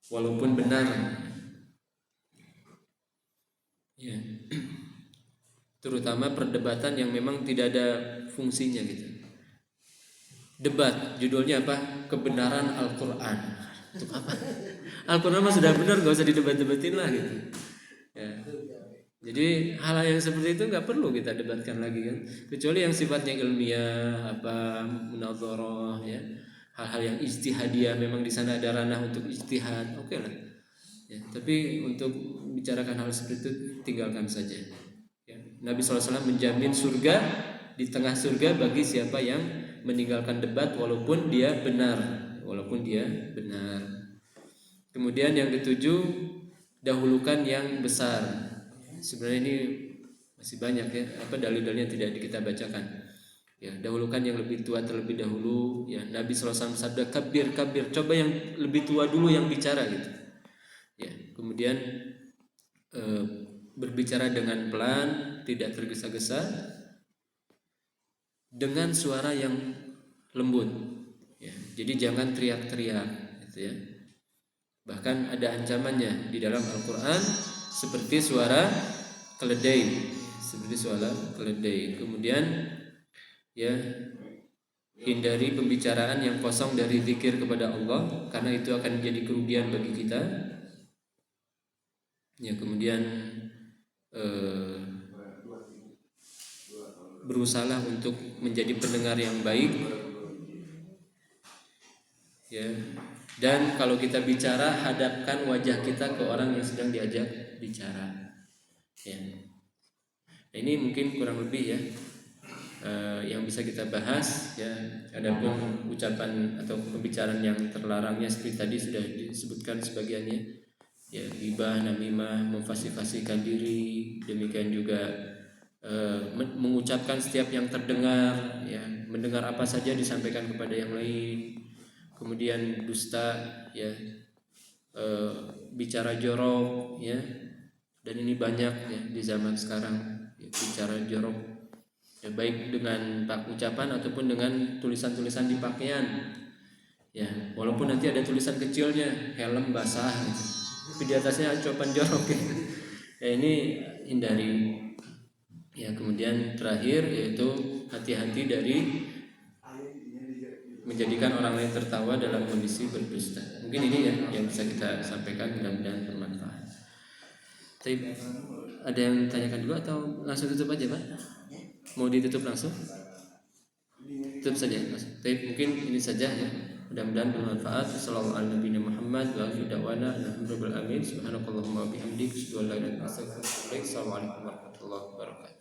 walaupun benar. Ya. Terutama perdebatan yang memang tidak ada fungsinya gitu. Debat, judulnya apa? Kebenaran Al-Quran. Untuk apa? Al-Quran mah sudah benar, gak usah didebat-debatin lah gitu. Ya. Jadi hal yang seperti itu nggak perlu kita debatkan lagi kan. Kecuali yang sifatnya ilmiah, munadharah ya. Hal-hal yang ijtihadiyah, memang di sana ada ranah untuk ijtihad, oke lah. Ya, tapi untuk bicarakan hal seperti itu tinggalkan saja. Ya, Nabi SAW menjamin surga di tengah surga bagi siapa yang meninggalkan debat walaupun dia benar. Kemudian yang ketujuh, dahulukan yang besar. Sebenarnya ini masih banyak ya, dalil-dalilnya tidak kita bacakan. Ya, dahulukan yang lebih tua terlebih dahulu. Ya, Nabi SAW sabda kabir, coba yang lebih tua dulu yang bicara gitu. Ya, kemudian berbicara dengan pelan, tidak tergesa-gesa, dengan suara yang lembut. Ya, jadi jangan teriak-teriak, gitu ya. Bahkan ada ancamannya di dalam Al-Quran seperti suara keledai, Kemudian, ya, hindari pembicaraan yang kosong dari zikir kepada Allah, karena itu akan menjadi kerugian bagi kita. Ya, kemudian berusahalah untuk menjadi pendengar yang baik, ya. Dan kalau kita bicara, hadapkan wajah kita ke orang yang sedang diajak bicara. Ya. Nah, ini mungkin kurang lebih ya yang bisa kita bahas. Ya. Adapun ucapan atau pembicaraan yang terlarangnya seperti tadi sudah disebutkan sebagiannya. Ya, ghibah, namimah, memfasih-fasihkan diri, demikian juga mengucapkan setiap yang terdengar, ya, mendengar apa saja disampaikan kepada yang lain. Kemudian dusta, ya, bicara jorok, ya, dan ini banyak ya di zaman sekarang, ya, bicara jorok, ya, baik dengan ucapan ataupun dengan tulisan-tulisan di pakaian, ya, walaupun nanti ada tulisan kecilnya helm basah gitu. tapi di atasnya copan jorok ya. Ya ini hindari. Ya, kemudian terakhir yaitu hati-hati dari menjadikan orang lain tertawa dalam kondisi berdusta. Mungkin ini ya yang bisa kita sampaikan, mudah-mudahan bermanfaat. Tapi ada yang tanyakan dulu atau langsung tutup aja Pak? Mau ditutup langsung? Tutup saja langsung. Tapi mungkin ini saja ya. Mudah-mudahan bermanfaat. Wassalamualaikum warahmatullahi wabarakatuh.